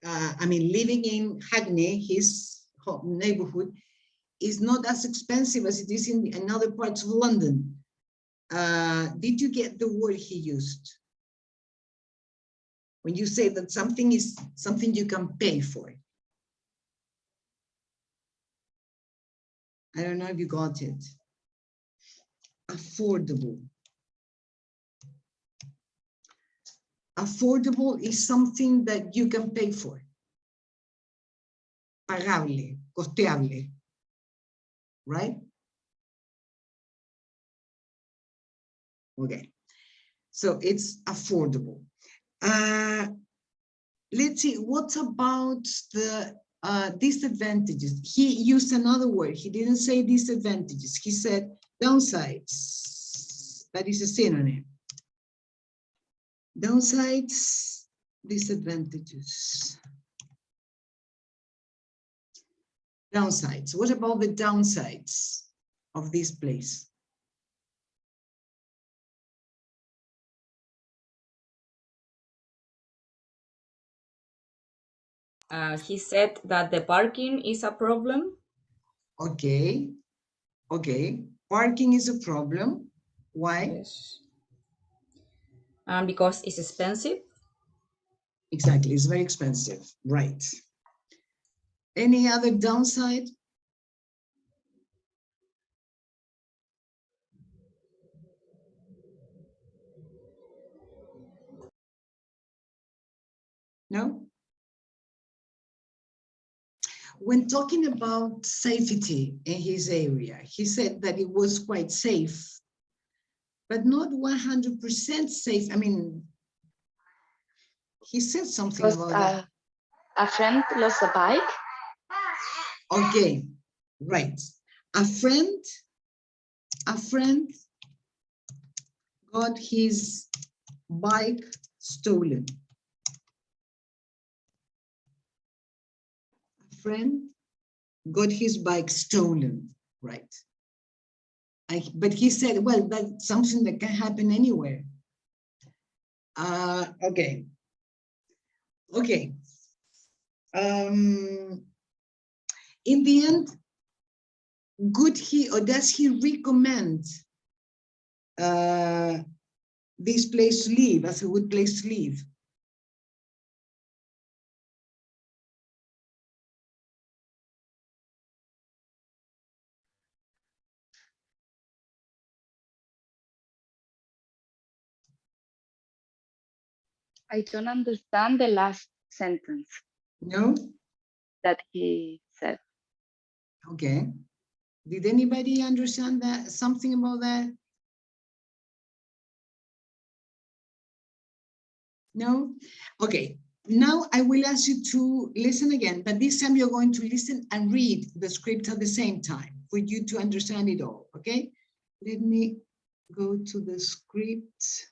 I mean, living in Hackney, his neighborhood, is not as expensive as it is in other parts of London. Did you get the word he used? When you say that something is something you can pay for. I don't know if you got it. Affordable. Affordable is something that you can pay for. Pagable, costeable, right? Okay, so it's affordable. Let's see, what about the disadvantages? He used another word. He didn't say disadvantages. He said downsides. That is a synonym. Downsides, disadvantages. Downsides. What about the downsides of this place? He said that the parking is a problem. Okay. Okay. Parking is a problem. Why? Yes. Because it's expensive. Exactly. It's very expensive. Right. Any other downside? No? When talking about safety in his area, he said that it was quite safe, but not 100% safe. I mean, he said something about that. A friend lost a bike. Okay, Right. A friend got his bike stolen. A friend got his bike stolen, right? But he said, well, that's something that can happen anywhere. Okay. Okay. In the end, could he or does he recommend this place to live as a good place to live? I don't understand the last sentence. No? That he said. Okay. Did anybody understand that? Something about that? No? Okay. Now I will ask you to listen again, but this time you're going to listen and read the script at the same time for you to understand it all, okay? Let me go to the script.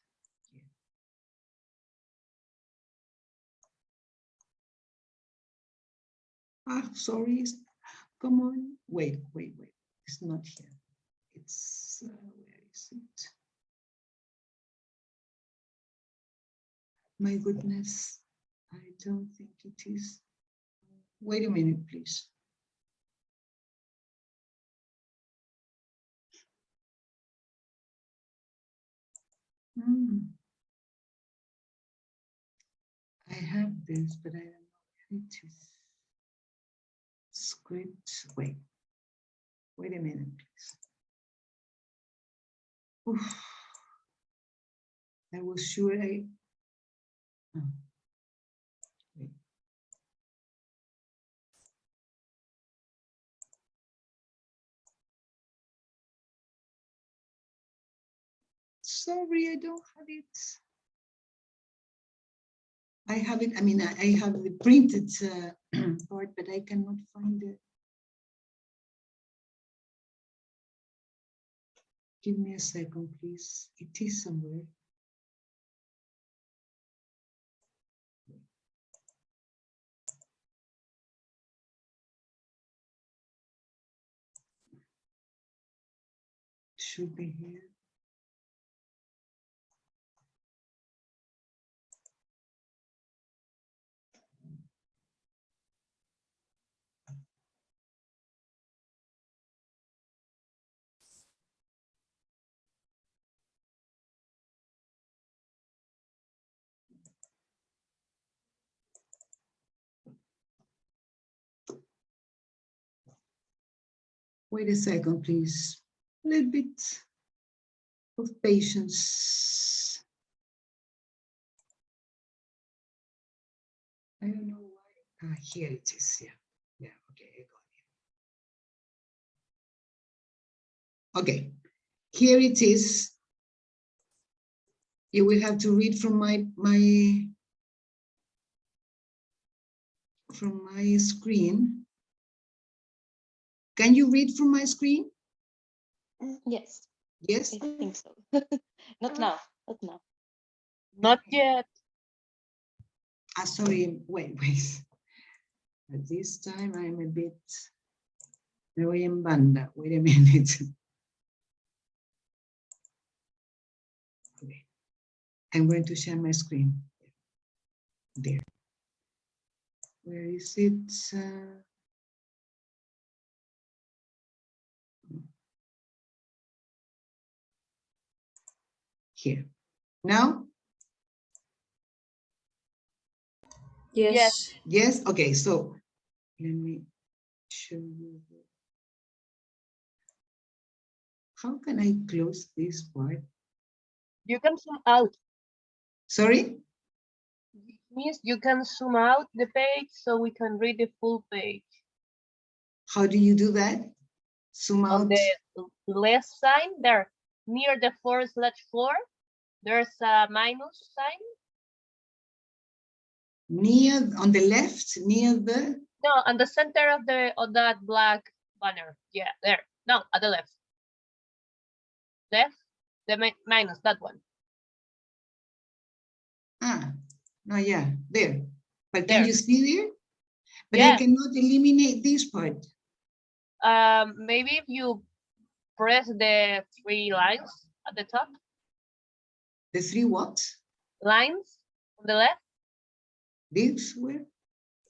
Sorry. Come on. Wait. It's not here. It's, where is it? My goodness. I don't think it is. Wait a minute, please. I have this, but I don't know if it is. Script. Wait a minute, please. Oof. I was sure I. Oh. Wait. Sorry, I don't have it. I have it. I mean, I have the printed part, but I cannot find it. Give me a second, please. It is somewhere. It should be here. Wait a second, please. A little bit of patience. I don't know why. Here it is. Yeah. Okay, I got it. Okay, here it is. You will have to read from my screen. Can you read from my screen? Yes. Yes? I think so. Not now. Not now. Not yet. Sorry, wait. At this time, I'm a bit. Me voy en banda. Wait a minute. Okay. I'm going to share my screen. There. Where is it? Here. Now? Yes. Yes? Okay, so let me show you. How can I close this part? You can zoom out. Sorry? Means you can zoom out the page so we can read the full page. How do you do that? Zoom out. On the left side there, near the 4/4, there's a minus sign. Near, on the left, near the. No, on the center of that black banner. Yeah, there. No, at the left. Left, the minus, that one. No, yeah, there. But can There. you see there? But Yeah. I cannot eliminate this part. Maybe if you press the 3 lines at the top. The 3 what? Lines on the left. This where?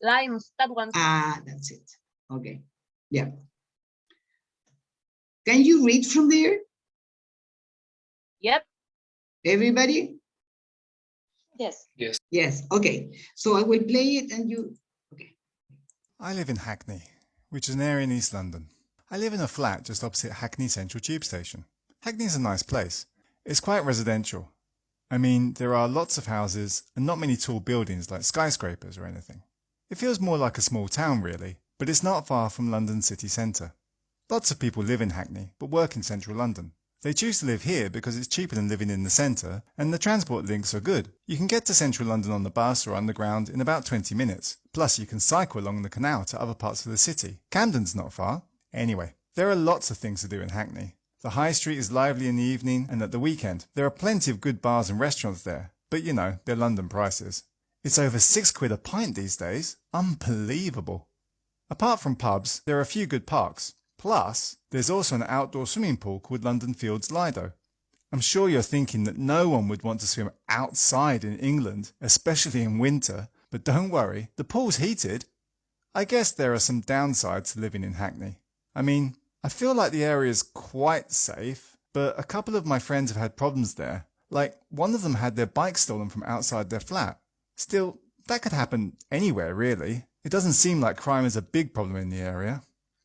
Lines, that one. Ah, that's it. Okay. Yeah. Can you read from there? Yep. Everybody? Yes. Yes. Yes. Okay. So I will play it and you. I live in Hackney, which is an area in East London. I live in a flat just opposite Hackney Central Tube Station. Hackney's a nice place. It's quite residential. I mean, there are lots of houses and not many tall buildings like skyscrapers or anything. It feels more like a small town really, but it's not far from London city centre. Lots of people live in Hackney but work in central London. They choose to live here because it's cheaper than living in the centre and the transport links are good. You can get to central London on the bus or underground in about 20 minutes. Plus you can cycle along the canal to other parts of the city. Camden's not far. Anyway, there are lots of things to do in Hackney. The high street is lively in the evening and at the weekend. There are plenty of good bars and restaurants there, but you know, they're London prices. It's over £6 a pint these days. Unbelievable. Apart from pubs, there are a few good parks. Plus, there's also an outdoor swimming pool called London Fields Lido. I'm sure you're thinking that no one would want to swim outside in England, especially in winter, but don't worry, the pool's heated. I guess there are some downsides to living in Hackney. I mean, I feel like the area's quite safe, but a couple of my friends have had problems there. Like, one of them had their bike stolen from outside their flat. Still, that could happen anywhere really. It doesn't seem like crime is a big problem in the area.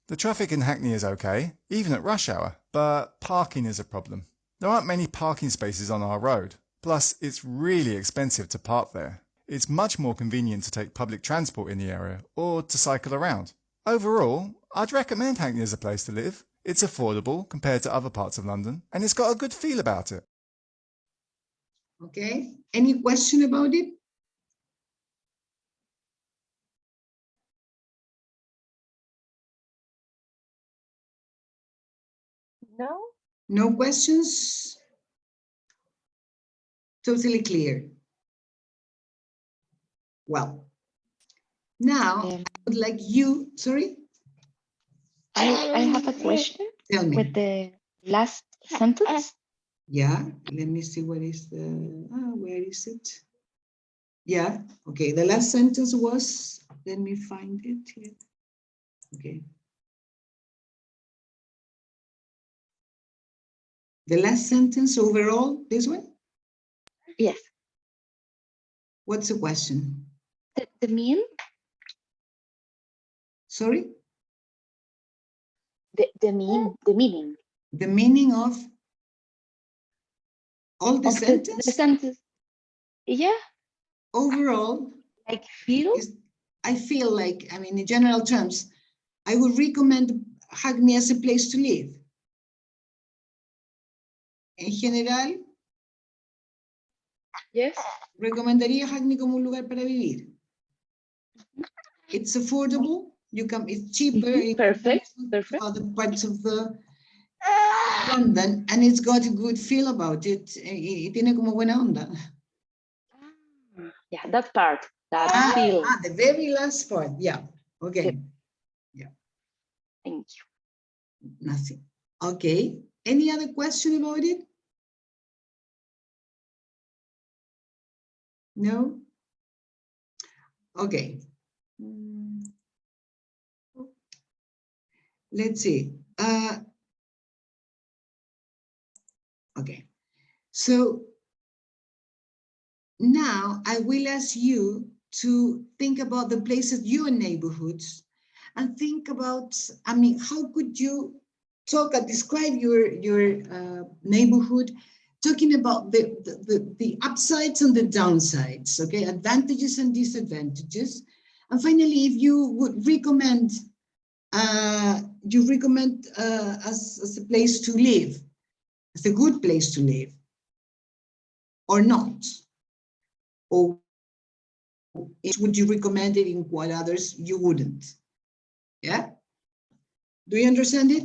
The traffic in Hackney is okay, even at rush hour, but parking is a problem. There aren't many parking spaces on our road. Plus, it's really expensive to park there. It's much more convenient to take public transport in the area or to cycle around. Overall, I'd recommend Hackney as a place to live. It's affordable compared to other parts of London, and it's got a good feel about it. Okay. Any question about it? No. No questions? Totally clear. Well, now I would like you, sorry? I have a question. Tell me. With the last sentence. Yeah, let me see what is the, where is it? Yeah, okay, the last sentence was, let me find it here. Okay. The last sentence overall, this one? Yes. What's the question? The mean? Sorry? The meaning. The meaning of all the sentence? The sentence. Yeah. Overall, like feel? I feel like, I mean, in general terms, I would recommend Hackney as a place to live. En general, yes. Recomendaría Hackney como un lugar para vivir. It's affordable. It's cheaper. Perfect. Other parts of the London, and it's got a good feel about it. Y tiene como buena onda. Yeah, that part. That feel. The very last part. Yeah. Okay. Yeah. Thank you. Nothing. Okay. Any other question about it? No? Okay. Let's see. Okay. So now I will ask you to think about the places, your neighborhoods, and think about, I mean, how could you describe your neighborhood, talking about the upsides and the downsides, okay, advantages and disadvantages. And finally, if you would recommend, as a place to live, as a good place to live, or not, or would you recommend it in what others you wouldn't? Yeah. Do you understand it?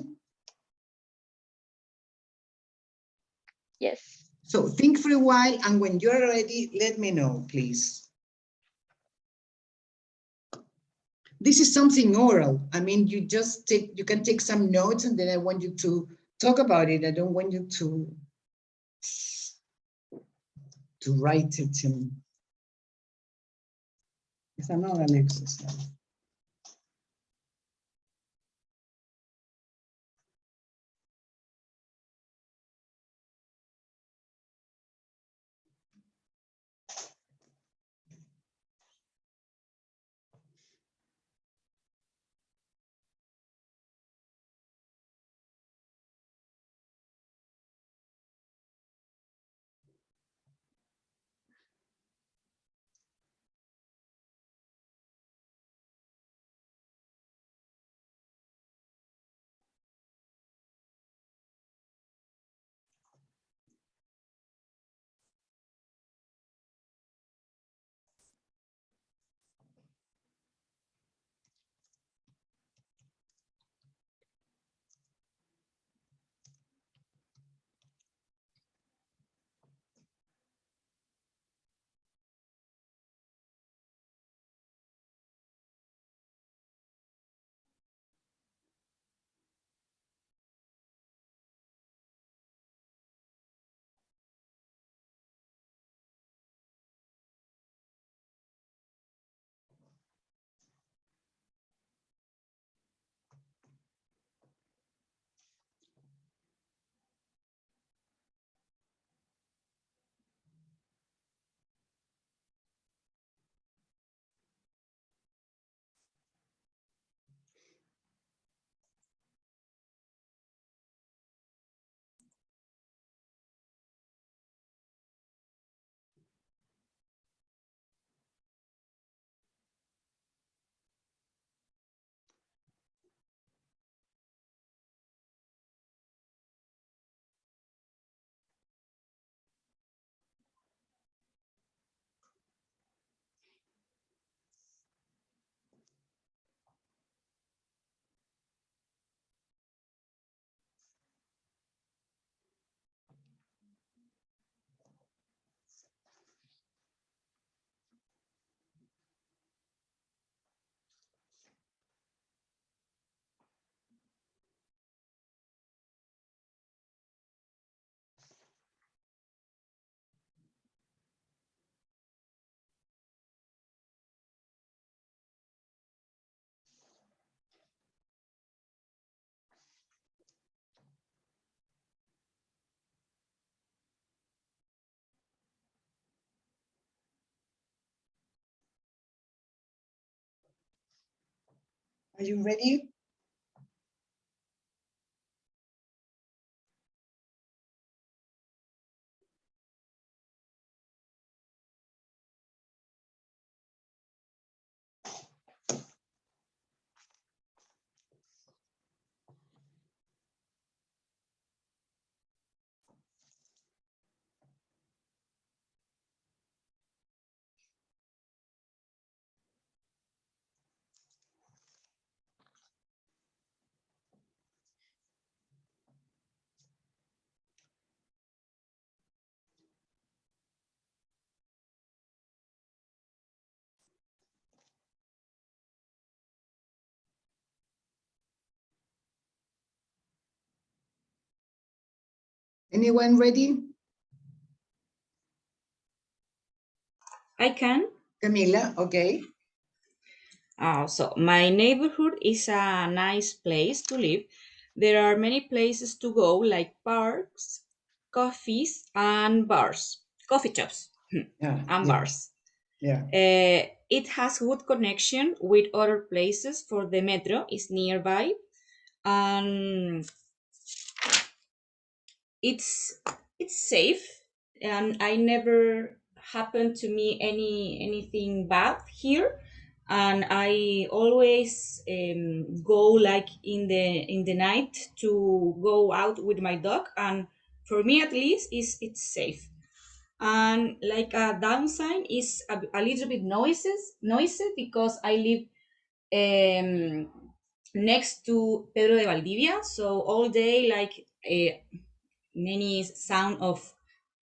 Yes. So think for a while, and when you're ready, let me know, please. This is something oral. I mean, you can take some notes, and then I want you to talk about it. I don't want you to write it in. It's another exercise. Are you ready? Anyone ready? I can. Camila, okay. So my neighborhood is a nice place to live. There are many places to go, like parks, coffees, and bars, coffee shops, and bars. Yeah. It has good connection with other places for the metro is nearby, and it's safe, and I never happened to me anything bad here, and I always go like in the night to go out with my dog, and for me at least is it's safe. And like a downside is a little bit noisy because I live next to Pedro de Valdivia. So all day, like many sound of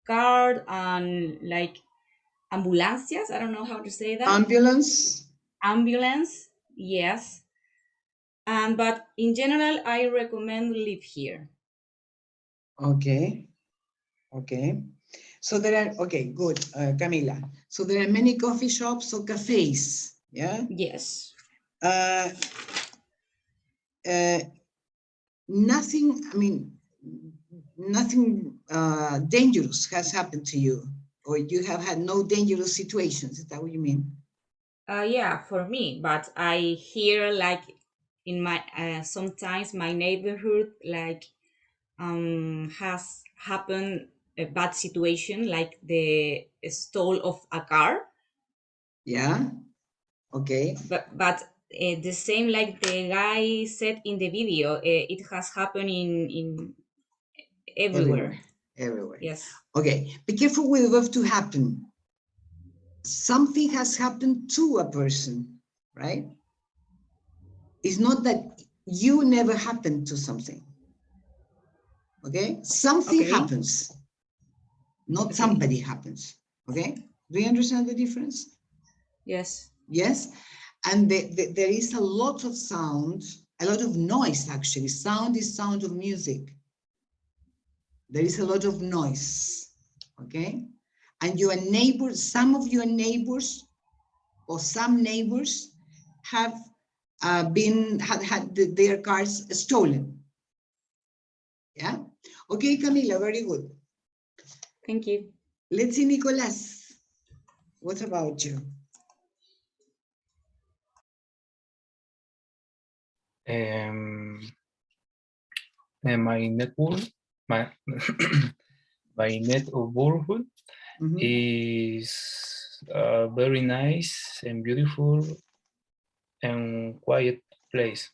car and like ambulancias. I don't know how to say that. Ambulance. Ambulance, yes. And but in general, I recommend live here. Okay. Okay. So there are, okay, good, Camila. So there are many coffee shops or cafes, yeah? Yes. Nothing, I mean, nothing dangerous has happened to you, or you have had no dangerous situations. Is that what you mean? Yeah, for me, but I hear like in my sometimes my neighborhood like has happened a bad situation like the stole of a car. Yeah. Okay. But the same like the guy said in the video, it has happened in everywhere. Everywhere. Yes. Okay. Be careful with the verb to happen. Something has happened to a person, right? It's not that you never happened to something. Okay? Something happens, not somebody happens. Okay? Do you understand the difference? Yes. Yes? And there is a lot of sound, a lot of noise actually. Sound is sound of music. There is a lot of noise. Okay? And your neighbors, some of your neighbors or some neighbors have had their cars stolen. Yeah? Okay, Camila, very good. Thank you. Let's see, Nicolas. What about you? My network, my my neighborhood is a very nice and beautiful and quiet place,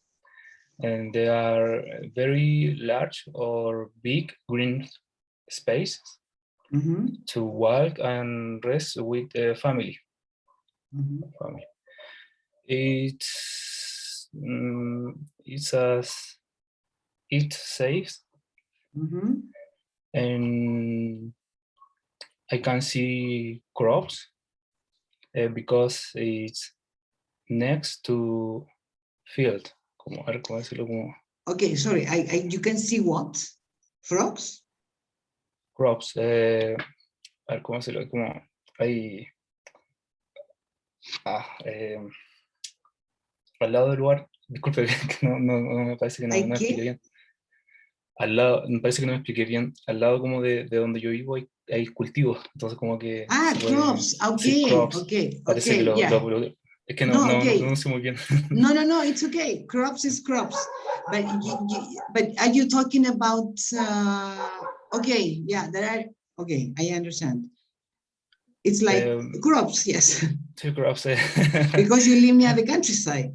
and there are very large or big green spaces to walk and rest with the family. It's safe, and I can see crops because it's next to field. Como, a ver, ¿cómo decirlo? Como Okay, sorry, you can see what? Frogs? crops. A ver, ¿cómo decirlo? Como hay al lado del lugar, disculpe, que no me parece que no me expliqué bien. Al lado, me parece que no me expliqué bien, al lado como de donde yo vivo hay cultivos, entonces como que... Crops, okay, sí, crops. okay, Parece okay, que yeah. es que no sé muy bien. No, it's okay. Crops is crops. But are you talking about, okay, yeah, there are, okay, I understand. It's like crops, yes. Sí, crops. Because you live near the countryside.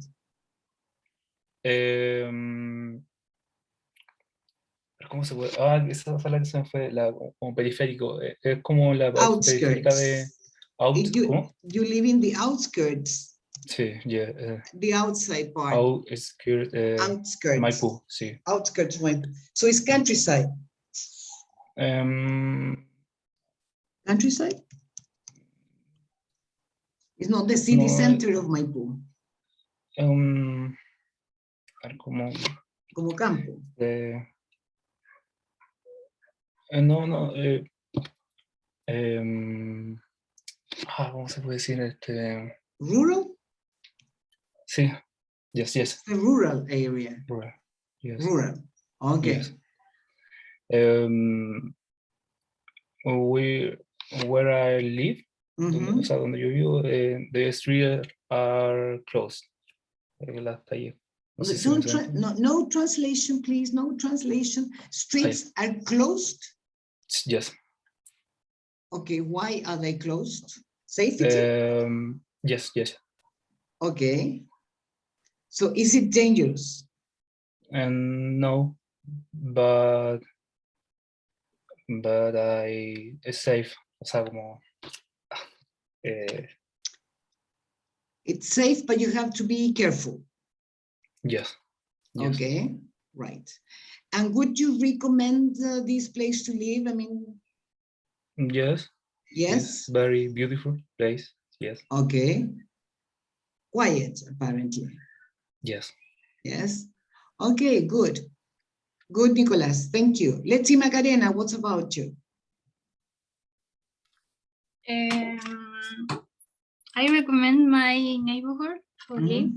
¿Cómo se puede? Esa fue la que se me fue, como periférico. Es como la periférica de... ¿Cómo? You live in the outskirts. Sí, yeah. The outside part. Outskirts. Maipú, sí. Outskirts, Maipú. So it's countryside. Countryside? It's not the city center of Maipú. Como campo. ¿Cómo se puede decir? Rural? Sí, yes. It's the rural area. Rural, yes. Rural, okay. Yes. Where I live, o sea, donde yo vivo, the streets are closed. Las calles. No translation, please. No translation. Streets are closed? Yes. Okay, why are they closed? Safety? Yes. Okay. So is it dangerous? No, but it's safe. O sea, como... It's safe, but you have to be careful. Yes. Yes. Okay, right. And would you recommend this place to live? I mean, Yes. yes. It's very beautiful place. Yes. Okay. Quiet, apparently. Yes. Yes. Okay, good. Good, Nicolas. Thank you. Let's see, Macarena, what's about you? I recommend my neighborhood for live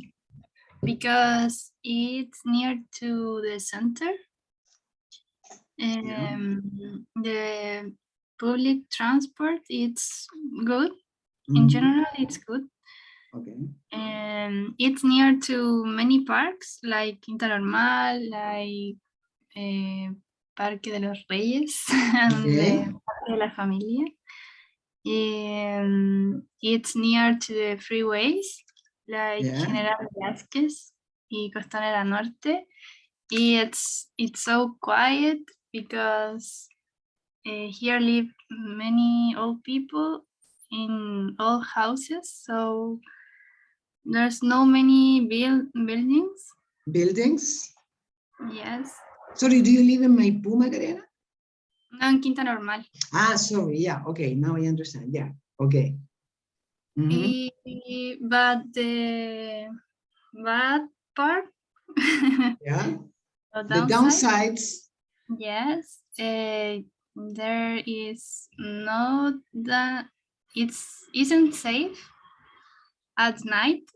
because it's near to the center. The public transport, it's good. In general, it's good. Okay. It's near to many parks like Quinta Normal, like Parque de los Reyes, and the Parque de la Familia. It's near to the freeways like General Velázquez y Costanera Norte. It's so quiet because here live many old people in old houses, so there's no many buildings. Buildings? Yes. Sorry, do you live in Maipú, Macarena? No, in Quinta Normal. Ah, sorry. Yeah. Okay. Now I understand. Yeah. Okay. But the bad part, yeah, the downsides. Yes, there is not that isn't safe at night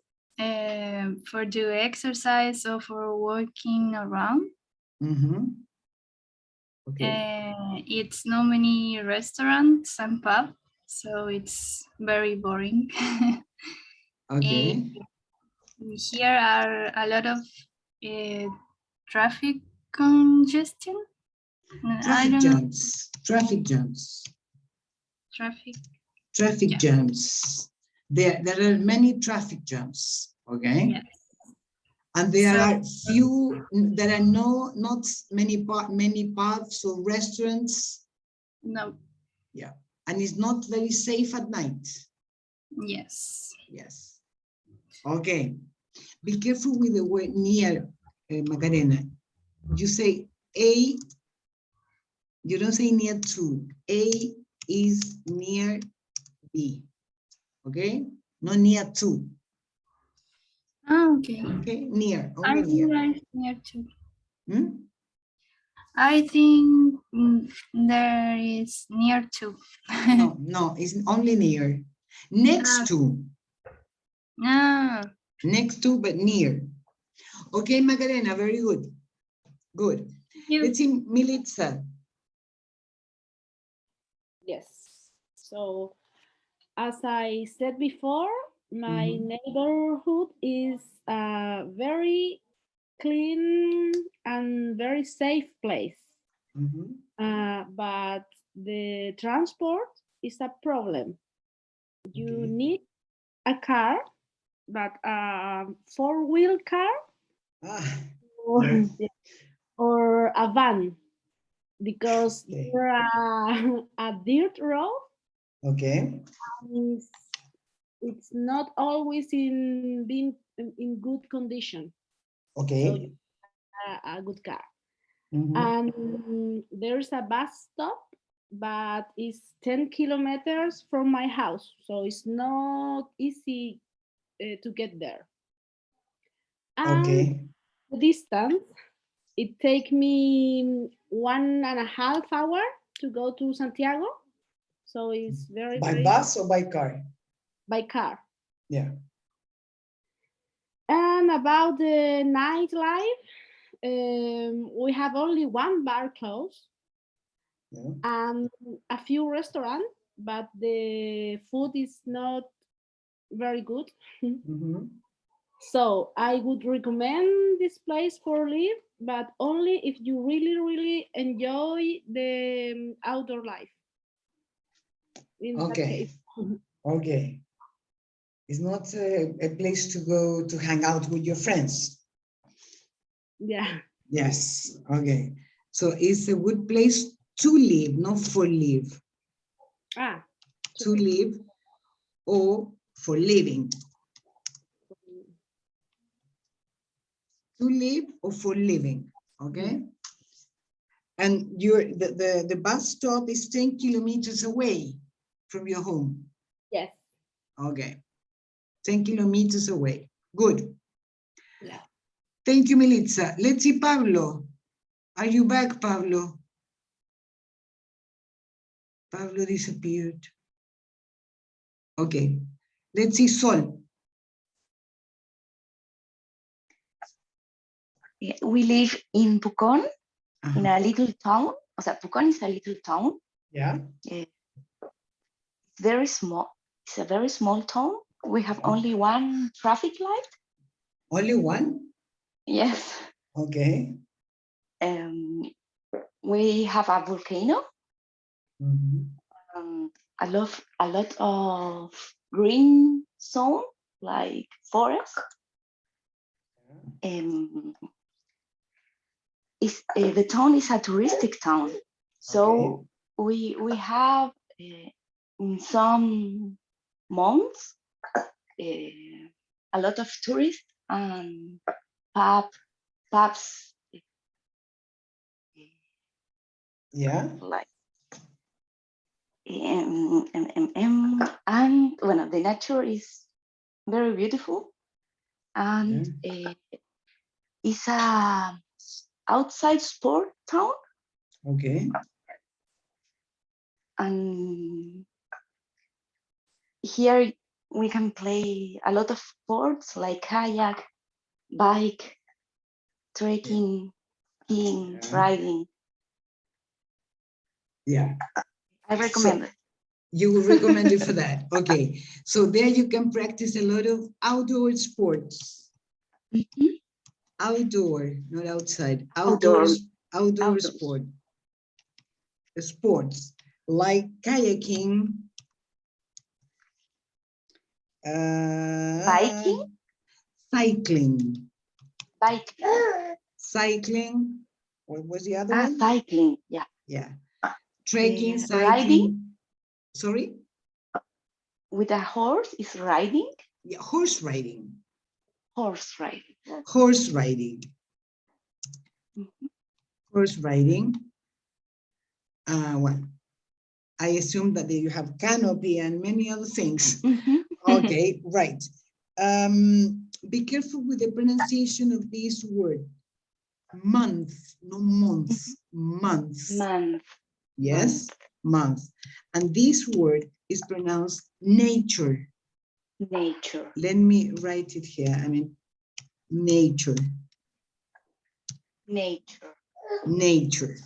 for do exercise or for walking around. Okay. It's not many restaurants and pub, so it's very boring. Okay. Here are a lot of traffic congestion. Traffic jams. Traffic jams. Traffic jams. There are many traffic jams. Okay. Yes. And there are few. There are not many pubs or restaurants. No. Yeah, and it's not very safe at night. Yes. Yes. Okay. Be careful with the word near, Macarena. You say A, you don't say near to. A is near B. Okay? Not near to. Oh, okay. Okay, near. I Only think near. near to. I think there is near to. No, it's only near. Next to. No. Next to, but near. Okay, Macarena, very good. Good. Let's see, Militza. Yes. So, as I said before, my neighborhood is a very clean and very safe place. But the transport is a problem. You need a car, but a four-wheel car or a van, because there are a dirt road. Okay. It's not always in good condition. Okay. So you need a good car. And there's a bus stop, but it's 10 kilometers from my house, so it's not easy to get there. And the distance, it takes me 1.5 hours to go to Santiago, so it's very by bus or by car? By car. Yeah. And about the nightlife, we have only one bar closed and a few restaurants, but the food is not very good. So I would recommend this place for live, but only if you really, really enjoy the outdoor life. In that case. Okay. It's not a place to go to hang out with your friends. Yeah. Yes. Okay. So it's a good place to live, not for live. To live or for living. To live or for living, okay? And the bus stop is 10 kilometers away from your home. Yes. Okay. 10 kilometers away. Good. Yeah. Thank you, Melitza. Let's see, Pablo. Are you back, Pablo? Pablo disappeared. Okay. Let's see, Sol. We live in Pucón, in a little town. O sea, Pucón is a little town. Yeah. Very small. It's a very small town. We have only one traffic light. Only one? Yes. Okay. We have a volcano. Mm-hmm. A lot of green zone, like forest. The town is a touristic town, so we have in some months a lot of tourists and pubs. Yeah. Like and well, the nature is very beautiful, and it's a outside sport town. Okay. And here we can play a lot of sports like kayak, bike, trekking, skiing, riding. Yeah. I recommend it. You would recommend it for that. Okay. So there you can practice a lot of outdoor sports. Outdoor, not outside. Outdoor sport. Sports like kayaking. Biking? Cycling. Cycling. What was the other one? Cycling, yeah. Yeah. Trekking, cycling. Riding. Sorry? With a horse is riding? Yeah, horse riding. Horse riding. Horse riding. Horse riding. Well, I assume that you have canopy and many other things. Okay, right. Be careful with the pronunciation of this word. Month, no month, month. Month. Yes, month. And this word is pronounced nature. Nature. Let me write it here. I mean, nature. Nature. Nature.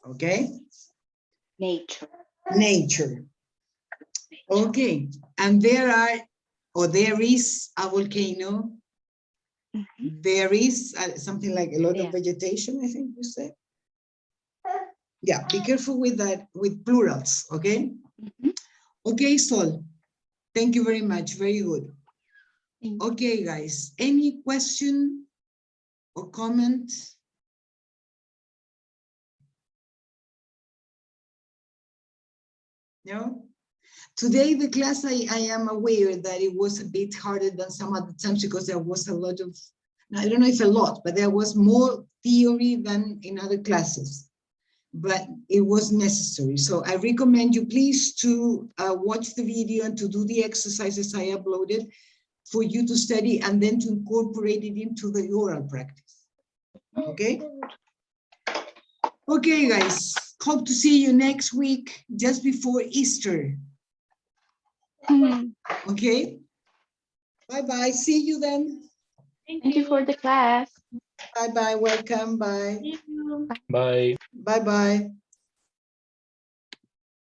Okay? Nature. Nature. Okay. And there is a volcano. There is something like a lot of vegetation, I think you said. Yeah, be careful with that, with plurals, okay? Okay, Sol. Thank you very much. Very good. Okay, guys. Any question or comment? No? Today, the class, I am aware that it was a bit harder than some other times because there was a lot of, I don't know if a lot, but there was more theory than in other classes. But it was necessary. So I recommend you please to watch the video and to do the exercises I uploaded for you to study and then to incorporate it into the oral practice. Okay? Okay, guys. Hope to see you next week, just before Easter. Okay? Bye-bye. See you then. Thank you for the class. Bye-bye. Welcome. Bye. Bye. Bye-bye.